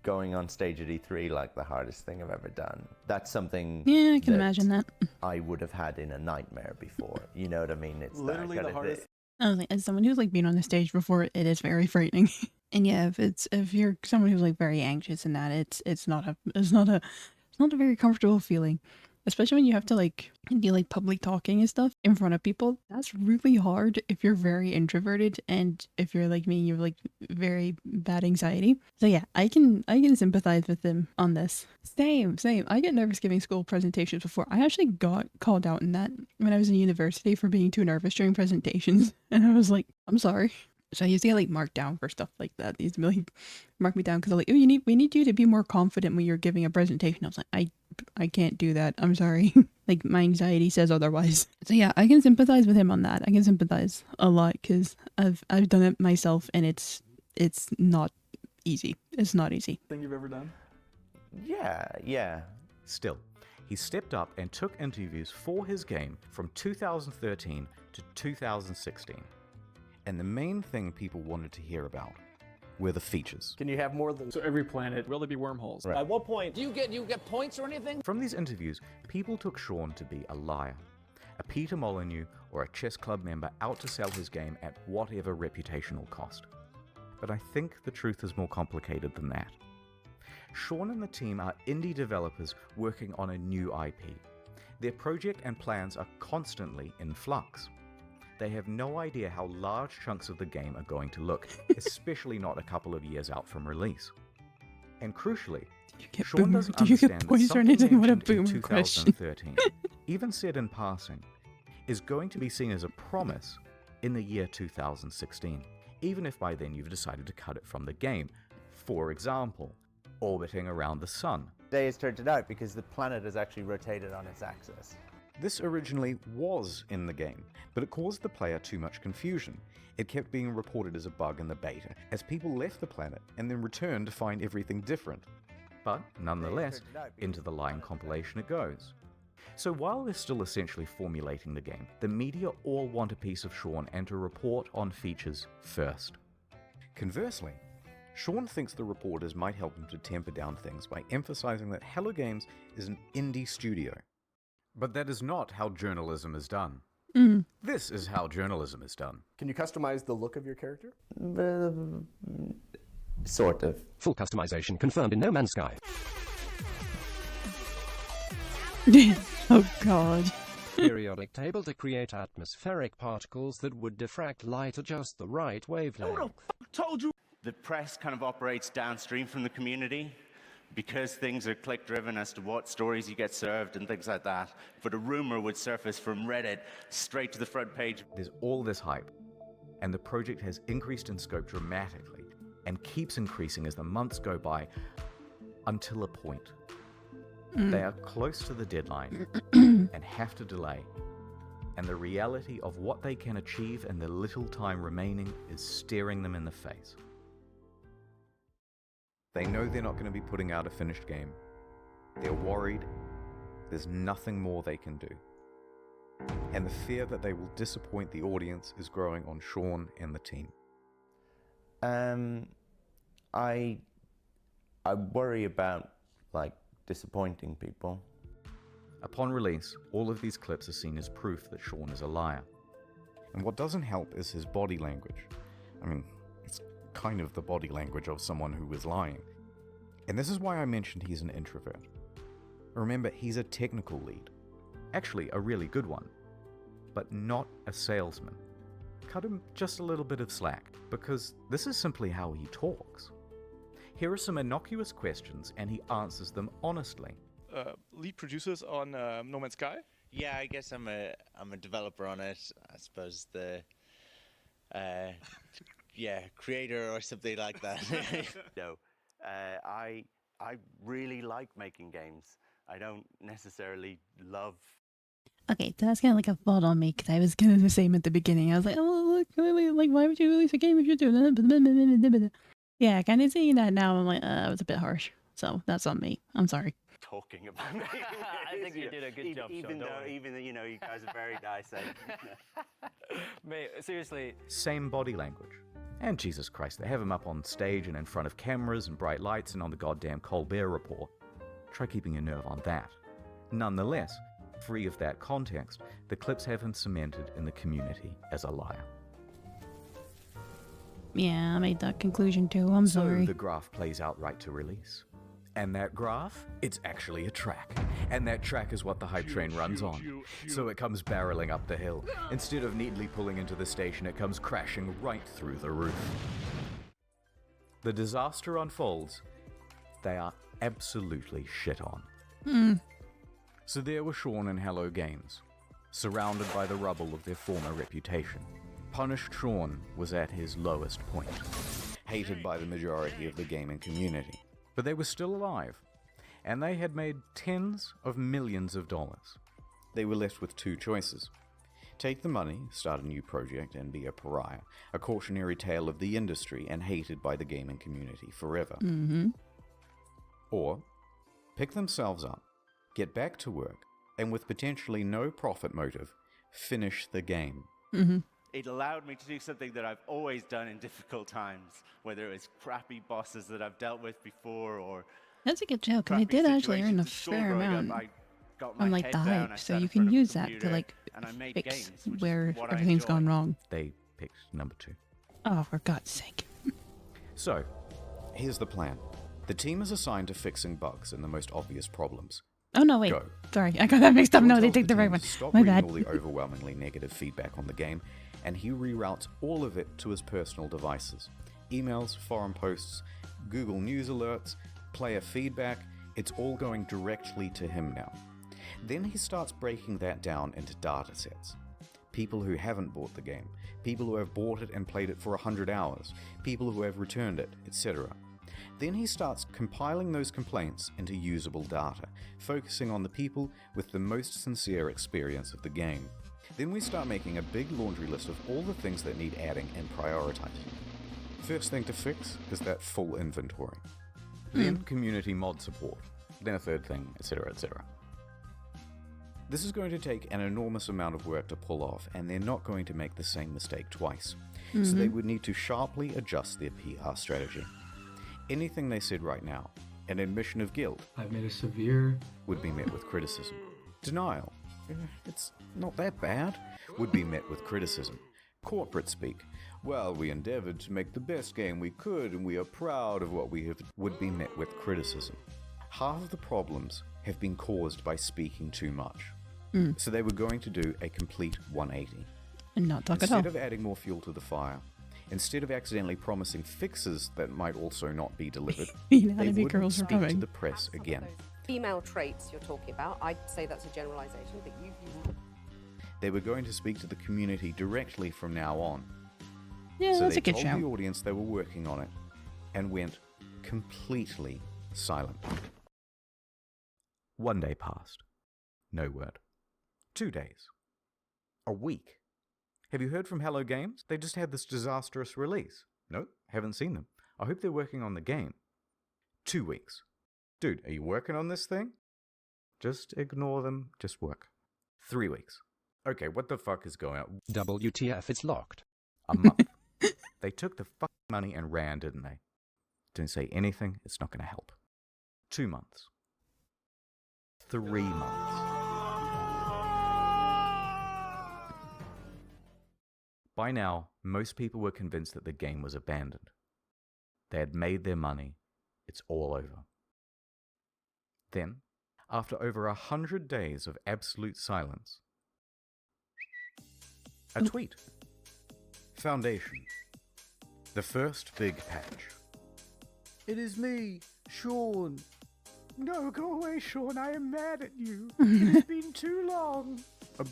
going on stage at E3 like the hardest thing I've ever done. That's something Yeah, I can imagine that. I would have had in a nightmare before. You know what I mean? It's Literally that the kind hardest. Honestly, as someone who's like been on the stage before, it is very frightening. And yeah, if you're someone who's like very anxious in that, it's not a very comfortable feeling. Especially when you have to like do like public talking and stuff in front of people. That's really hard if you're very introverted, and if you're like me, you have like very bad anxiety. So yeah, I can sympathize with them on this. Same. I get nervous giving school presentations before. I actually got called out in that when I was in university for being too nervous during presentations, and I was like, I'm sorry. So I used to get like marked down for stuff like that. They used to be like mark me down because they're like, oh, we need you to be more confident when you're giving a presentation. I was like, I can't do that. I'm sorry. Like my anxiety says otherwise. So yeah, I can sympathize with him on that. I can sympathize a lot because I've done it myself, and it's not easy. It's not easy. Thing you've ever done? Yeah. Still, he stepped up and took interviews for his game from 2013 to 2016. And the main thing people wanted to hear about were the features. Can you have more than... So every planet, will there be wormholes? Right. At what point do you get points or anything? From these interviews, people took Sean to be a liar, a Peter Molyneux or a chess club member out to sell his game at whatever reputational cost. But I think the truth is more complicated than that. Sean and the team are indie developers working on a new IP. Their project and plans are constantly in flux. They have no idea how large chunks of the game are going to look, especially not a couple of years out from release. And crucially, Sean doesn't understand that something mentioned in 2013, even said in passing, is going to be seen as a promise in the year 2016, even if by then you've decided to cut it from the game. For example, orbiting around the sun. Day has turned it out because the planet has actually rotated on its axis. This originally was in the game, but it caused the player too much confusion. It kept being reported as a bug in the beta, as people left the planet and then returned to find everything different. But nonetheless, into the lying compilation it goes. So while they're still essentially formulating the game, the media all want a piece of Sean and to report on features first. Conversely, Sean thinks the reporters might help him to temper down things by emphasizing that Hello Games is an indie studio. But that is not how journalism is done. This is how journalism is done. Can you customize the look of your character? Sort of. Full customization confirmed in No Man's Sky. Oh god. Periodic table to create atmospheric particles that would diffract light at just the right wavelength. Told you. The press kind of operates downstream from the community because things are click-driven as to what stories you get served and things like that. But a rumor would surface from Reddit straight to the front page. There's all this hype, and the project has increased in scope dramatically and keeps increasing as the months go by until a point. They are close to the deadline and have to delay. And the reality of what they can achieve in the little time remaining is staring them in the face. They know they're not going to be putting out a finished game. They're worried. There's nothing more they can do. And the fear that they will disappoint the audience is growing on Sean and the team. I worry about, disappointing people. Upon release, all of these clips are seen as proof that Sean is a liar. And what doesn't help is his body language. I mean, it's kind of the body language of someone who is lying. And this is why I mentioned he's an introvert. Remember, he's a technical lead. Actually, a really good one. But not a salesman. Cut him just a little bit of slack, because this is simply how he talks. Here are some innocuous questions, and he answers them honestly. Lead producers on No Man's Sky? Yeah, I guess I'm a developer on it. I suppose the creator or something like that. No, I really like making games. I don't necessarily love. Okay, so that's kind of like a fault on me, because I was kind of the same at the beginning. I was like, oh, look, like, why would you release a game if you're doing that? Yeah, kind of seeing that now, I'm like, it was a bit harsh. So that's on me. I'm sorry. Talking about me. I think you did a good job. Even you guys are very nice. Mate, seriously. Same body language. And Jesus Christ, they have him up on stage and in front of cameras and bright lights and on the goddamn Colbert Report. Try keeping your nerve on that. Nonetheless, free of that context, the clips have him cemented in the community as a liar. Yeah, I made that conclusion too. I'm sorry. So the graph plays out right to release. And that graph, it's actually a track. And that track is what the hype train runs on. So it comes barreling up the hill. Instead of neatly pulling into the station, it comes crashing right through the roof. The disaster unfolds. They are absolutely shit on. So there were Sean and Hello Games, surrounded by the rubble of their former reputation. Punished Sean was at his lowest point, hated by the majority of the gaming community. But they were still alive, and they had made tens of millions of dollars. They were left with two choices. Take the money, start a new project, and be a pariah, a cautionary tale of the industry and hated by the gaming community forever. Mm-hmm. Or pick themselves up, get back to work, and with potentially no profit motive, finish the game. Mm-hmm. It allowed me to do something that I've always done in difficult times, whether it was crappy bosses that I've dealt with before or... That's a good joke, and I did actually earn a fair amount on like the hype, so you can use that to like fix where everything's gone wrrong. They picked number 2. Oh, for God's sake. So, here's the plan. The team is assigned to fixing bugs and the most obvious problems. Oh no, wait. Go. Sorry, I got that mixed up. Sean No, they tells take the right team one. to Stop My reading bad. all the overwhelmingly negative feedback on the game, and he reroutes all of it to his personal devices. Emails, forum posts, Google News alerts, player feedback, it's all going directly to him now. Then he starts breaking that down into data sets. People who haven't bought the game, people who have bought it and played it for 100 hours, people who have returned it, etc. Then he starts compiling those complaints into usable data, focusing on the people with the most sincere experience of the game. Then we start making a big laundry list of all the things that need adding and prioritizing. First thing to fix is that full inventory. Then community mod support. Then a third thing, etc, etc. This is going to take an enormous amount of work to pull off, and they're not going to make the same mistake twice. So they would need to sharply adjust their PR strategy. Anything they said right now, an admission of guilt, I've made a severe... would be met with criticism. Denial, it's not that bad, would be met with criticism. Corporate speak, well, we endeavored to make the best game we could and we are proud of what we have, would be met with criticism. Half of the problems have been caused by speaking too much. So they were going to do a complete 180. And not talk at all. Instead of adding more fuel to the fire, instead of accidentally promising fixes that might also not be delivered, they wouldn't speak to the press again. Female traits you're talking about, I'd say that's a generalization, but you... They were going to speak to the community directly from now on. Yeah, so that's they a good told shout. the audience they were working on it and went completely silent. One day passed. No word. 2 days. A week. Have you heard from Hello Games? They just had this disastrous release. Nope, haven't seen them. I hope they're working on the game. 2 weeks. Dude, are you working on this thing? Just ignore them, just work. 3 weeks. Okay, what the fuck is going on? WTF, it's locked. A month. They took the fucking money and ran, didn't they? Didn't say anything, it's not going to help. 2 months. 3 months. By now, most people were convinced that the game was abandoned. They had made their money. It's all over. Then, after over 100 days of absolute silence, a tweet. Foundation. The first big patch. It is me, Sean. No, go away, Sean. I am mad at you. It's been too long.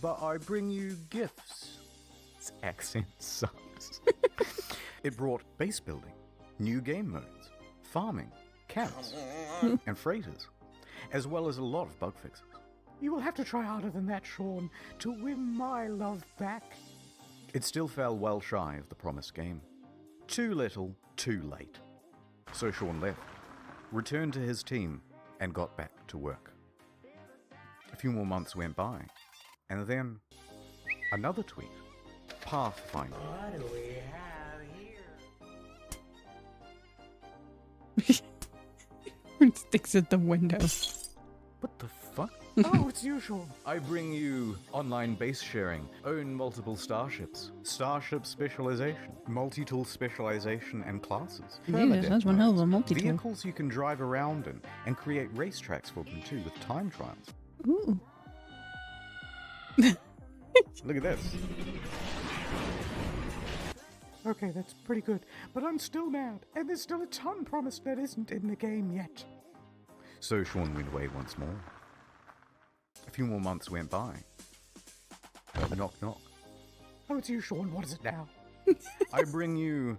But I bring you gifts. This accent sucks. It brought base building, new game modes, farming, camps, and freighters, as well as a lot of bug fixes. You will have to try harder than that, Sean, to win my love back. It still fell well shy of the promised game. Too little, too late. So Sean left, returned to his team, and got back to work. A few more months went by, and then another tweet. Pathfinder. What do we have here? Sticks at the window. What the fuck? Oh, it's you, Sean. I bring you online base sharing, own multiple starships, starship specialization, multi-tool specialization and classes. Jesus, that's one hell of a multi-tool. Vehicles you can drive around in, and create racetracks for them too with time trials. Ooh. Look at this. Okay, that's pretty good, but I'm still mad, and there's still a ton promised that isn't in the game yet. So Sean went away once more. A few more months went by. Knock, knock. Oh, it's you, Sean. What is it now? I bring you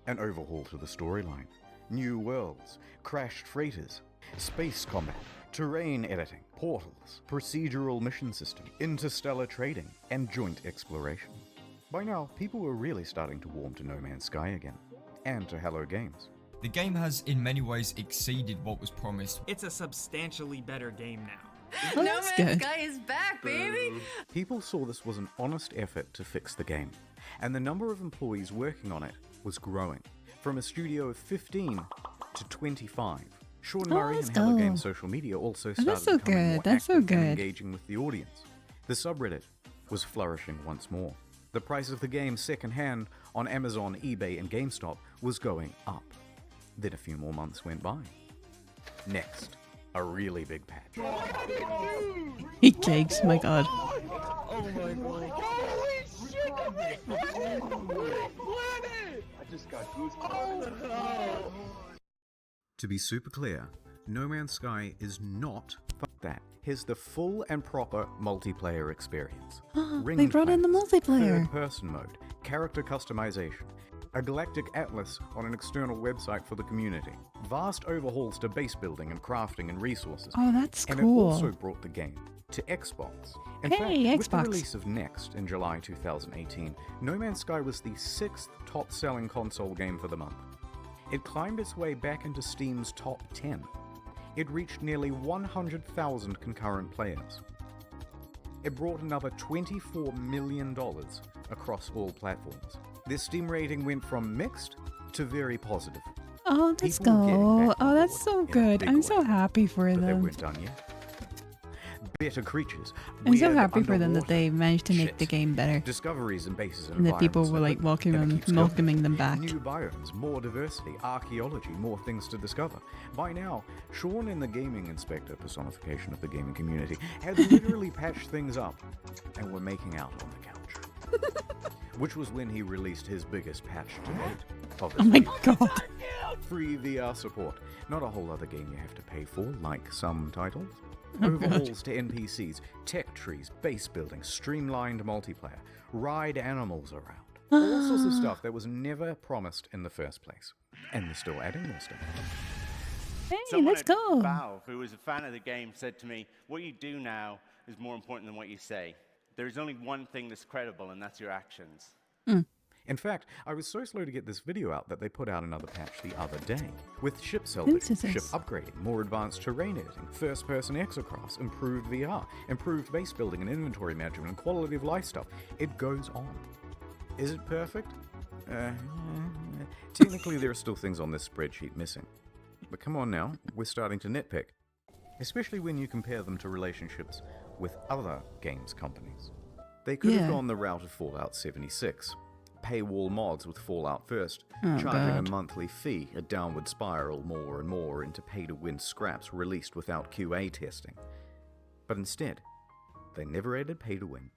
an overhaul to the storyline. New worlds, crashed freighters, space combat, terrain editing, portals, procedural mission system, interstellar trading, and joint exploration. By now, people were really starting to warm to No Man's Sky again, and to Hello Games. The game has in many ways exceeded what was promised. It's a substantially better game now. Oh, No that's Man's good. Sky is back, baby! People saw this was an honest effort to fix the game, and the number of employees working on it was growing, from a studio of 15 to 25. Sean Murray and Hello Games social media also started that's so becoming more good. That's so active and good. engaging with the audience. The subreddit was flourishing once more. The price of the game secondhand on Amazon, eBay, and GameStop was going up. Then a few more months went by. Next, a really big patch. Eat cakes, my god. Oh my god. Holy shit! I just got goosebumps. To be super clear, No Man's Sky is not fuck that. Here's the full and proper multiplayer experience. They brought in the multiplayer. Third-person mode, character customization, a galactic atlas on an external website for the community, vast overhauls to base building and crafting and resources. Oh, that's and cool. it also brought the game to Xbox. In Hey, fact, with the Xbox. release of Next in July 2018, No Man's Sky was the 6th top-selling console game for the month. It climbed its way back into Steam's top 10. It reached nearly 100,000 concurrent players. It brought another $24 million across all platforms. Their Steam rating went from mixed to very positive. Oh, let's People were getting go. back on Oh, that's board so in a good. big I'm way. so happy for But they them. weren't done yet. Better creatures. I'm so weird happy for them that underwater they managed to make shit, the game better. discoveries and bases and And that people environments were like keeps going. welcoming them back. New biomes, more diversity, archaeology, more things to discover. By now, Sean in the gaming inspector personification of the gaming community had literally patched things up and were making out on the couch. Which was when he released his biggest patch to date. Oh my god. Free VR support. Not a whole other game you have to pay for, like some titles. Oh, Overhauls to NPCs, tech trees, base building, streamlined multiplayer, ride animals around. All sorts of stuff that was never promised in the first place. And they're still adding more stuff. Hey, Someone let's at go. Valve, who was a fan of the game, said to me, "What you do now is more important than what you say. There's only one thing that's credible, and that's your actions." In fact, I was so slow to get this video out that they put out another patch the other day. With ship salvaging, ship upgrading, more advanced terrain editing, first-person exocrafts, improved VR, improved base building and inventory management, and quality of life stuff. It goes on. Is it perfect? Technically, there are still things on this spreadsheet missing. But come on now, we're starting to nitpick. Especially when you compare them to relationships with other games companies. They could have gone the route of Fallout 76. Paywall mods with Fallout first, charging bad. a monthly fee, a downward spiral more and more into pay-to-win scraps released without QA testing. But instead, they never added pay-to-win.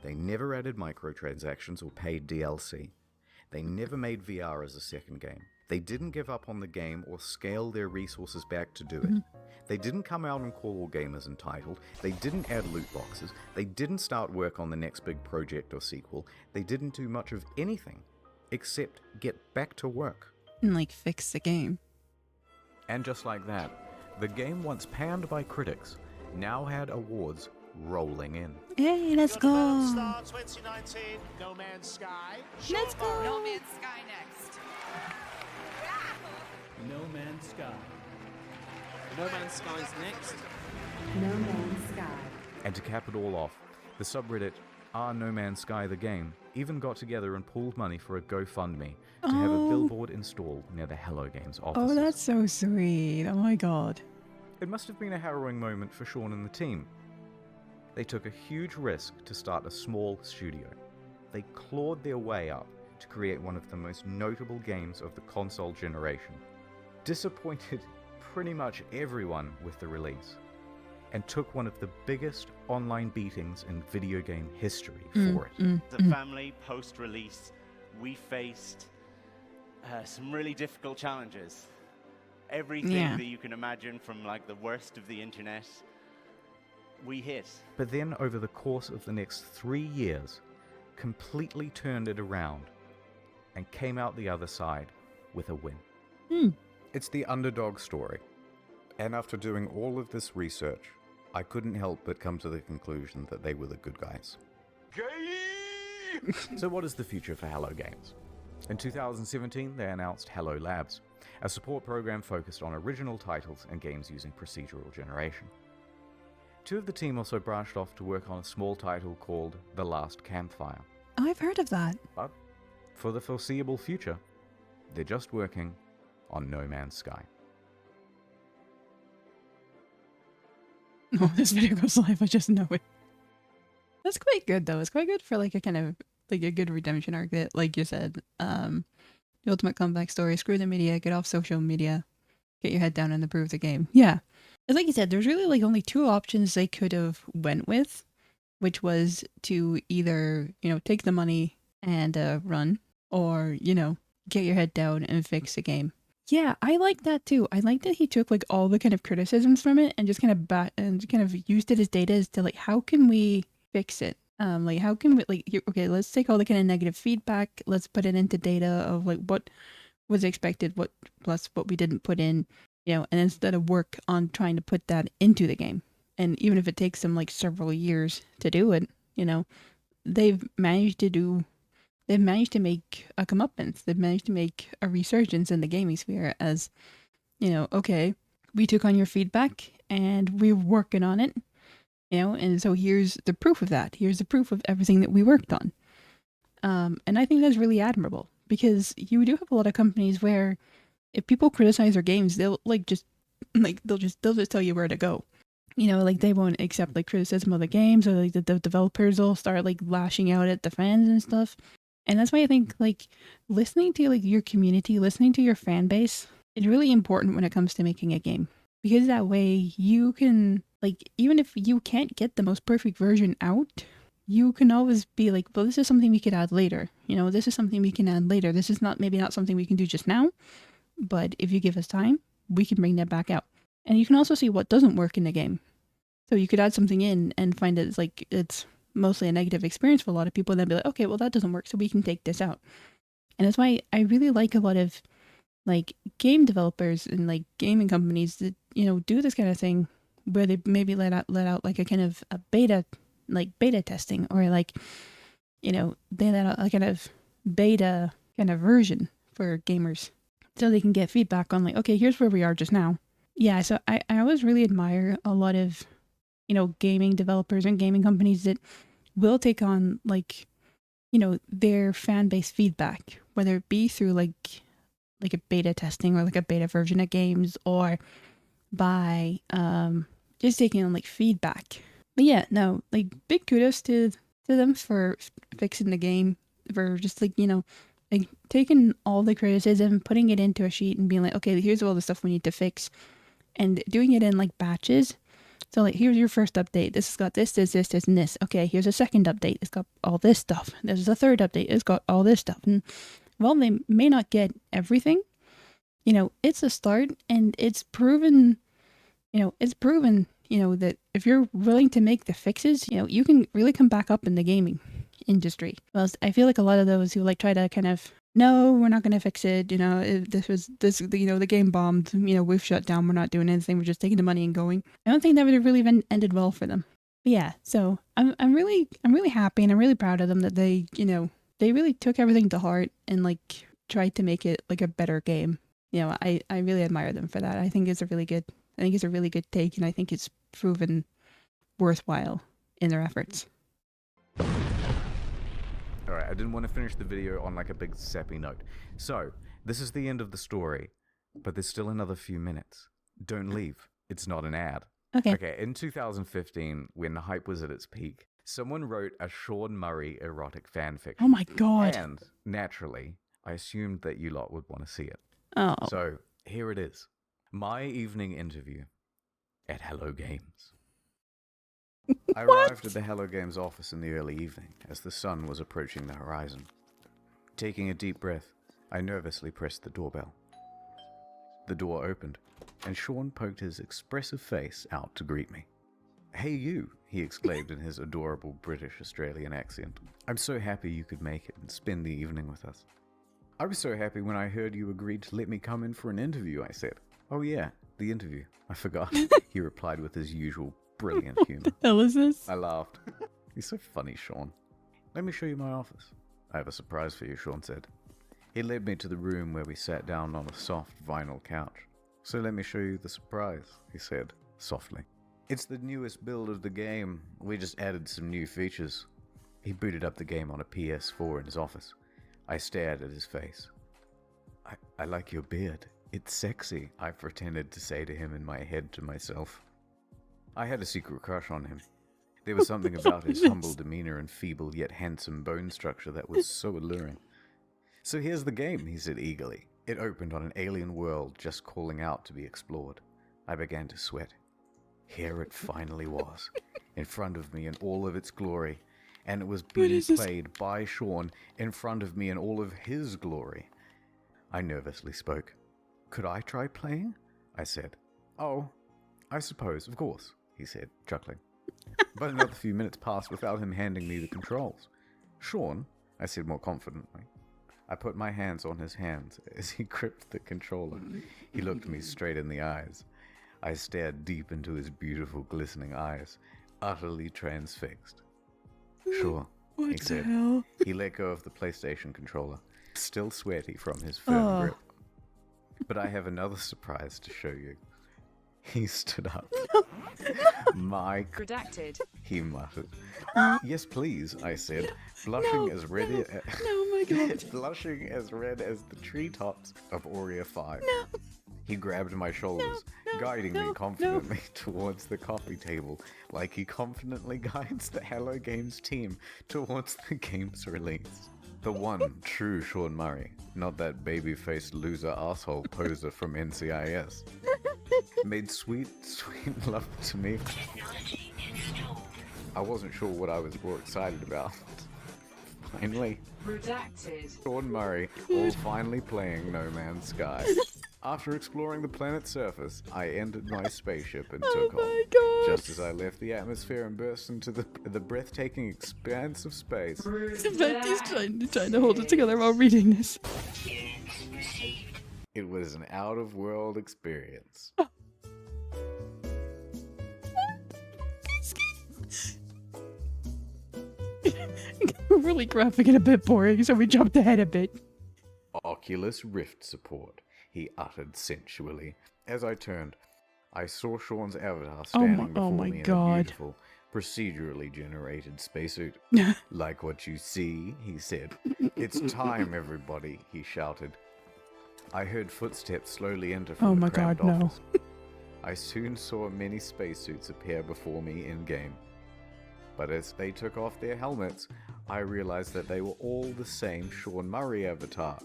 They never added microtransactions or paid DLC. They never made VR as a second game. They didn't give up on the game or scale their resources back to do it. They didn't come out and call all gamers entitled. They didn't add loot boxes. They didn't start work on the next big project or sequel. They didn't do much of anything except get back to work. And like fix the game. And just like that, the game once panned by critics now had awards rolling in. Hey, let's go. Star 2019, No Man's Sky. Let's go. No Man's Sky next. No Man's Sky. No Man's Sky's next. No Man's Sky. And to cap it all off, the subreddit No Man's Sky the game even got together and pooled money for a GoFundMe to have a billboard installed near the Hello Games offices. Oh, that's so sweet. Oh my god. It must have been a harrowing moment for Sean and the team. They took a huge risk to start a small studio. They clawed their way up to create one of the most notable games of the console generation. Disappointed pretty much everyone with the release, and took one of the biggest online beatings in video game history for it. As a family, post-release, we faced some really difficult challenges. Everything that you can imagine, from like the worst of the internet, we hit. But then over the course of the next 3 years, completely turned it around and came out the other side with a win. It's the underdog story. And after doing all of this research, I couldn't help but come to the conclusion that they were the good guys. So what is the future for Hello Games? In 2017, they announced Hello Labs, a support program focused on original titles and games using procedural generation. Two of the team also branched off to work on a small title called The Last Campfire. Oh, I've heard of that. But for the foreseeable future, they're just working on No Man's Sky. Oh, this video goes live, I just know it. That's quite good though. It's quite good for like a kind of like a good redemption arc that, like you said, the ultimate comeback story, screw the media, get off social media, get your head down and improve the game. Yeah. It's like you said, there's really like only two options they could have went with, which was to either, you know, take the money and run, or, you know, get your head down and fix the game. Yeah, I like that too. I like that he took like all the kind of criticisms from it and just kind of used it as data as to like, how can we fix it? Like how can we okay, let's take all the kind of negative feedback, let's put it into data of like what was expected, what plus what we didn't put in, you know, and instead of work on trying to put that into the game. And even if it takes them like several years to do it, you know, they've managed to make a comeuppance. They've managed to make a resurgence in the gaming sphere as, you know, okay, we took on your feedback and we're working on it, you know, and so here's the proof of that. Here's the proof of everything that we worked on. And I think that's really admirable, because you do have a lot of companies where if people criticize their games, they'll just tell you where to go. You know, like they won't accept like criticism of the games, or like the developers will start like lashing out at the fans and stuff. And that's why I think like listening to like your community, listening to your fan base is really important when it comes to making a game. Because that way you can, like, even if you can't get the most perfect version out, you can always be like, well, this is something we could add later. You know, this is something we can add later. This is maybe not something we can do just now, but if you give us time, we can bring that back out. And you can also see what doesn't work in the game. So you could add something in and find it's mostly a negative experience for a lot of people, and then be like, okay, well, that doesn't work, so we can take this out. And that's why I really like a lot of like game developers and like gaming companies that, you know, do this kind of thing where they maybe let out like a kind of a beta testing, or like, you know, they let out a kind of beta kind of version for gamers so they can get feedback on like, okay, here's where we are just now. Yeah, so I always really admire a lot of, you know, gaming developers and gaming companies that will take on like, you know, their fan base feedback, whether it be through like a beta testing or like a beta version of games, or by just taking on like feedback. But yeah, no, like big kudos to them for fixing the game, for just like, you know, like taking all the criticism, putting it into a sheet and being like, okay, here's all the stuff we need to fix, and doing it in like batches. So like, here's your first update. This has got this, and this. Okay, here's a second update. It's got all this stuff. There's a third update. It's got all this stuff. And while they may not get everything, you know, it's a start, and it's proven, you know, that if you're willing to make the fixes, you know, you can really come back up in the gaming industry. Well, I feel like a lot of those who like try to kind of, no, we're not going to fix it. You know, you know, the game bombed. You know, we've shut down. We're not doing anything. We're just taking the money and going. I don't think that would have really ended well for them. But yeah, so I'm really happy, and I'm really proud of them that they, you know, they really took everything to heart and like tried to make it like a better game. You know, I really admire them for that. I think it's a really good take, and I think it's proven worthwhile in their efforts. Alright, I didn't want to finish the video on like a big sappy note. So, this is the end of the story, but there's still another few minutes. Don't leave. It's not an ad. Okay, in 2015, when the hype was at its peak, someone wrote a Sean Murray erotic fanfiction. Oh my god. And, naturally, I assumed that you lot would want to see it. Oh. So, here it is. My evening interview at Hello Games. I arrived at the Hello Games office in the early evening as the sun was approaching the horizon. Taking a deep breath, I nervously pressed the doorbell. The door opened, and Sean poked his expressive face out to greet me. Hey you, he exclaimed in his adorable British Australian accent. I'm so happy you could make it and spend the evening with us. I was so happy when I heard you agreed to let me come in for an interview, I said. Oh yeah, the interview. I forgot, he replied with his usual brilliant humor. What the hell is this? I laughed. You're so funny, Sean. Let me show you my office. I have a surprise for you, Sean said. He led me to the room where we sat down on a soft vinyl couch. So let me show you the surprise, he said, softly. It's the newest build of the game. We just added some new features. He booted up the game on a PS4 in his office. I stared at his face. I like your beard. It's sexy, I pretended to say to him in my head to myself. I had a secret crush on him. There was something about his humble demeanor and feeble yet handsome bone structure that was so alluring. So here's the game, he said eagerly. It opened on an alien world just calling out to be explored. I began to sweat. Here it finally was, in front of me in all of its glory, and it was being played by Sean in front of me in all of his glory. I nervously spoke. Could I try playing? I said. Oh, I suppose, of course, he said, chuckling. But another few minutes passed without him handing me the controls. Sean, I said more confidently. I put my hands on his hands as he gripped the controller. He looked me straight in the eyes. I stared deep into his beautiful, glistening eyes, utterly transfixed. Sure, he said. Hell? He let go of the PlayStation controller, still sweaty from his firm grip. But I have another surprise to show you. He stood up. Mike. Redacted. He muttered. Yes, please, I said, blushing as red blushing as red as the treetops of Aurea 5. No. He grabbed my shoulders, guiding me confidently towards the coffee table, like he confidently guides the Hello Games team towards the game's release. The one true Sean Murray, not that baby-faced loser asshole poser from NCIS. Made sweet, sweet love to me. I wasn't sure what I was more excited about. Finally, Redacted. Sean Murray, all finally playing No Man's Sky. After exploring the planet's surface, I entered my spaceship and took off. Just as I left the atmosphere and burst into the breathtaking expanse of space. He's trying to hold it together while reading this. It was an out-of-world experience. Really graphic and a bit boring, so we jumped ahead a bit. Oculus Rift support, he uttered sensually. As I turned, I saw Sean's avatar standing before me in a beautiful, procedurally generated spacesuit. Like what you see, he said. It's time, everybody, he shouted. I heard footsteps slowly enter from the cramped office. I soon saw many spacesuits appear before me in-game. But as they took off their helmets, I realized that they were all the same Sean Murray avatar.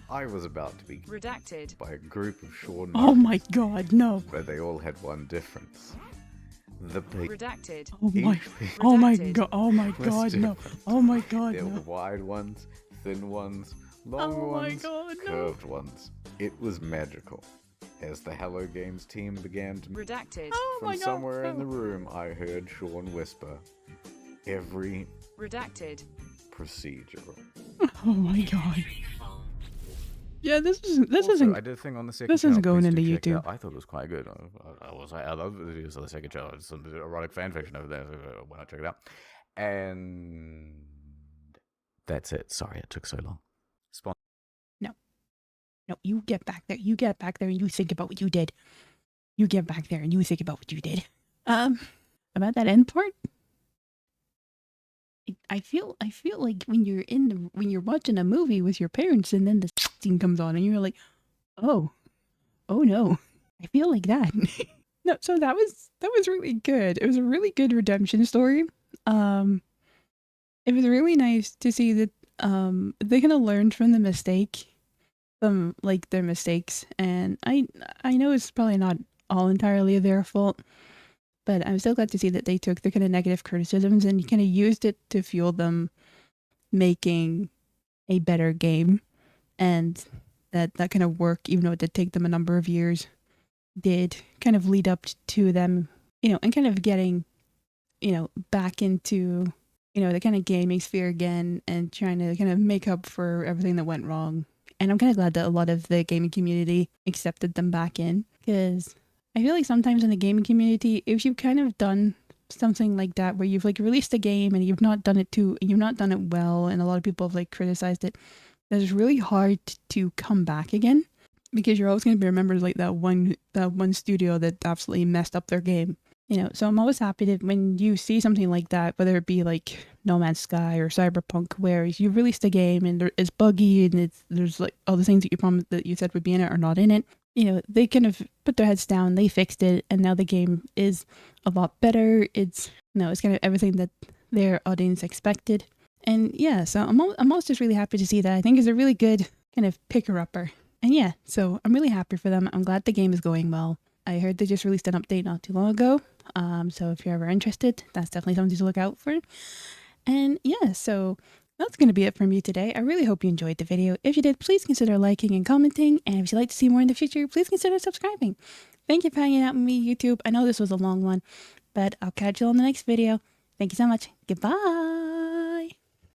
I was about to be redacted by a group of Sean Murrays. Oh my god, no. But they all had one difference. The big redacted. Oh my god, oh my god, no. Oh my god, there no. were wide ones, thin ones, long ones, curved ones. It was magical. As the Hello Games team began to redacted. From somewhere in the room, I heard Sean whisper, "Every redacted procedural." Oh my god. Yeah, this isn't. I did a thing on the second. This isn't going into YouTube. I thought it was quite good. I love videos on the second channel. It's some erotic fan fiction over there. So why not check it out? And that's it. Sorry, it took so long. No, you get back there. You get back there and you think about what you did. You get back there and you think about what you did. About that end part. I feel like when you're watching a movie with your parents and then the scene comes on and you're like, oh no. I feel like that. No, so that was really good. It was a really good redemption story. It was really nice to see that they kind of learned from the mistake. Their mistakes, and I know it's probably not all entirely their fault, but I'm so glad to see that they took the kind of negative criticisms and kind of used it to fuel them making a better game, and that kind of work, even though it did take them a number of years, did kind of lead up to them, and kind of getting back into, the kind of gaming sphere again and trying to kind of make up for everything that went wrong. And I'm kind of glad that a lot of the gaming community accepted them back in, because I feel like sometimes in the gaming community, if you've kind of done something like that where you've like released a game and you've not done it well, and a lot of people have like criticized it, that it's really hard to come back again, because you're always going to be remembered like that one studio that absolutely messed up their game. So I'm always happy that when you see something like that, whether it be like No Man's Sky or Cyberpunk, where you released a game and it's buggy and there's like all the things that you promised that you said would be in it are not in it. They kind of put their heads down, they fixed it, and now the game is a lot better. It's kind of everything that their audience expected. And yeah, so I'm almost just really happy to see that. I think it's a really good kind of picker-upper. And yeah, so I'm really happy for them. I'm glad the game is going well. I heard they just released an update not too long ago. So if you're ever interested, that's definitely something to look out for. And yeah, so that's going to be it from me today. I really hope you enjoyed the video. If you did, please consider liking and commenting. And if you'd like to see more in the future, please consider subscribing. Thank you for hanging out with me, YouTube. I know this was a long one, but I'll catch you on the next video. Thank you so much. Goodbye.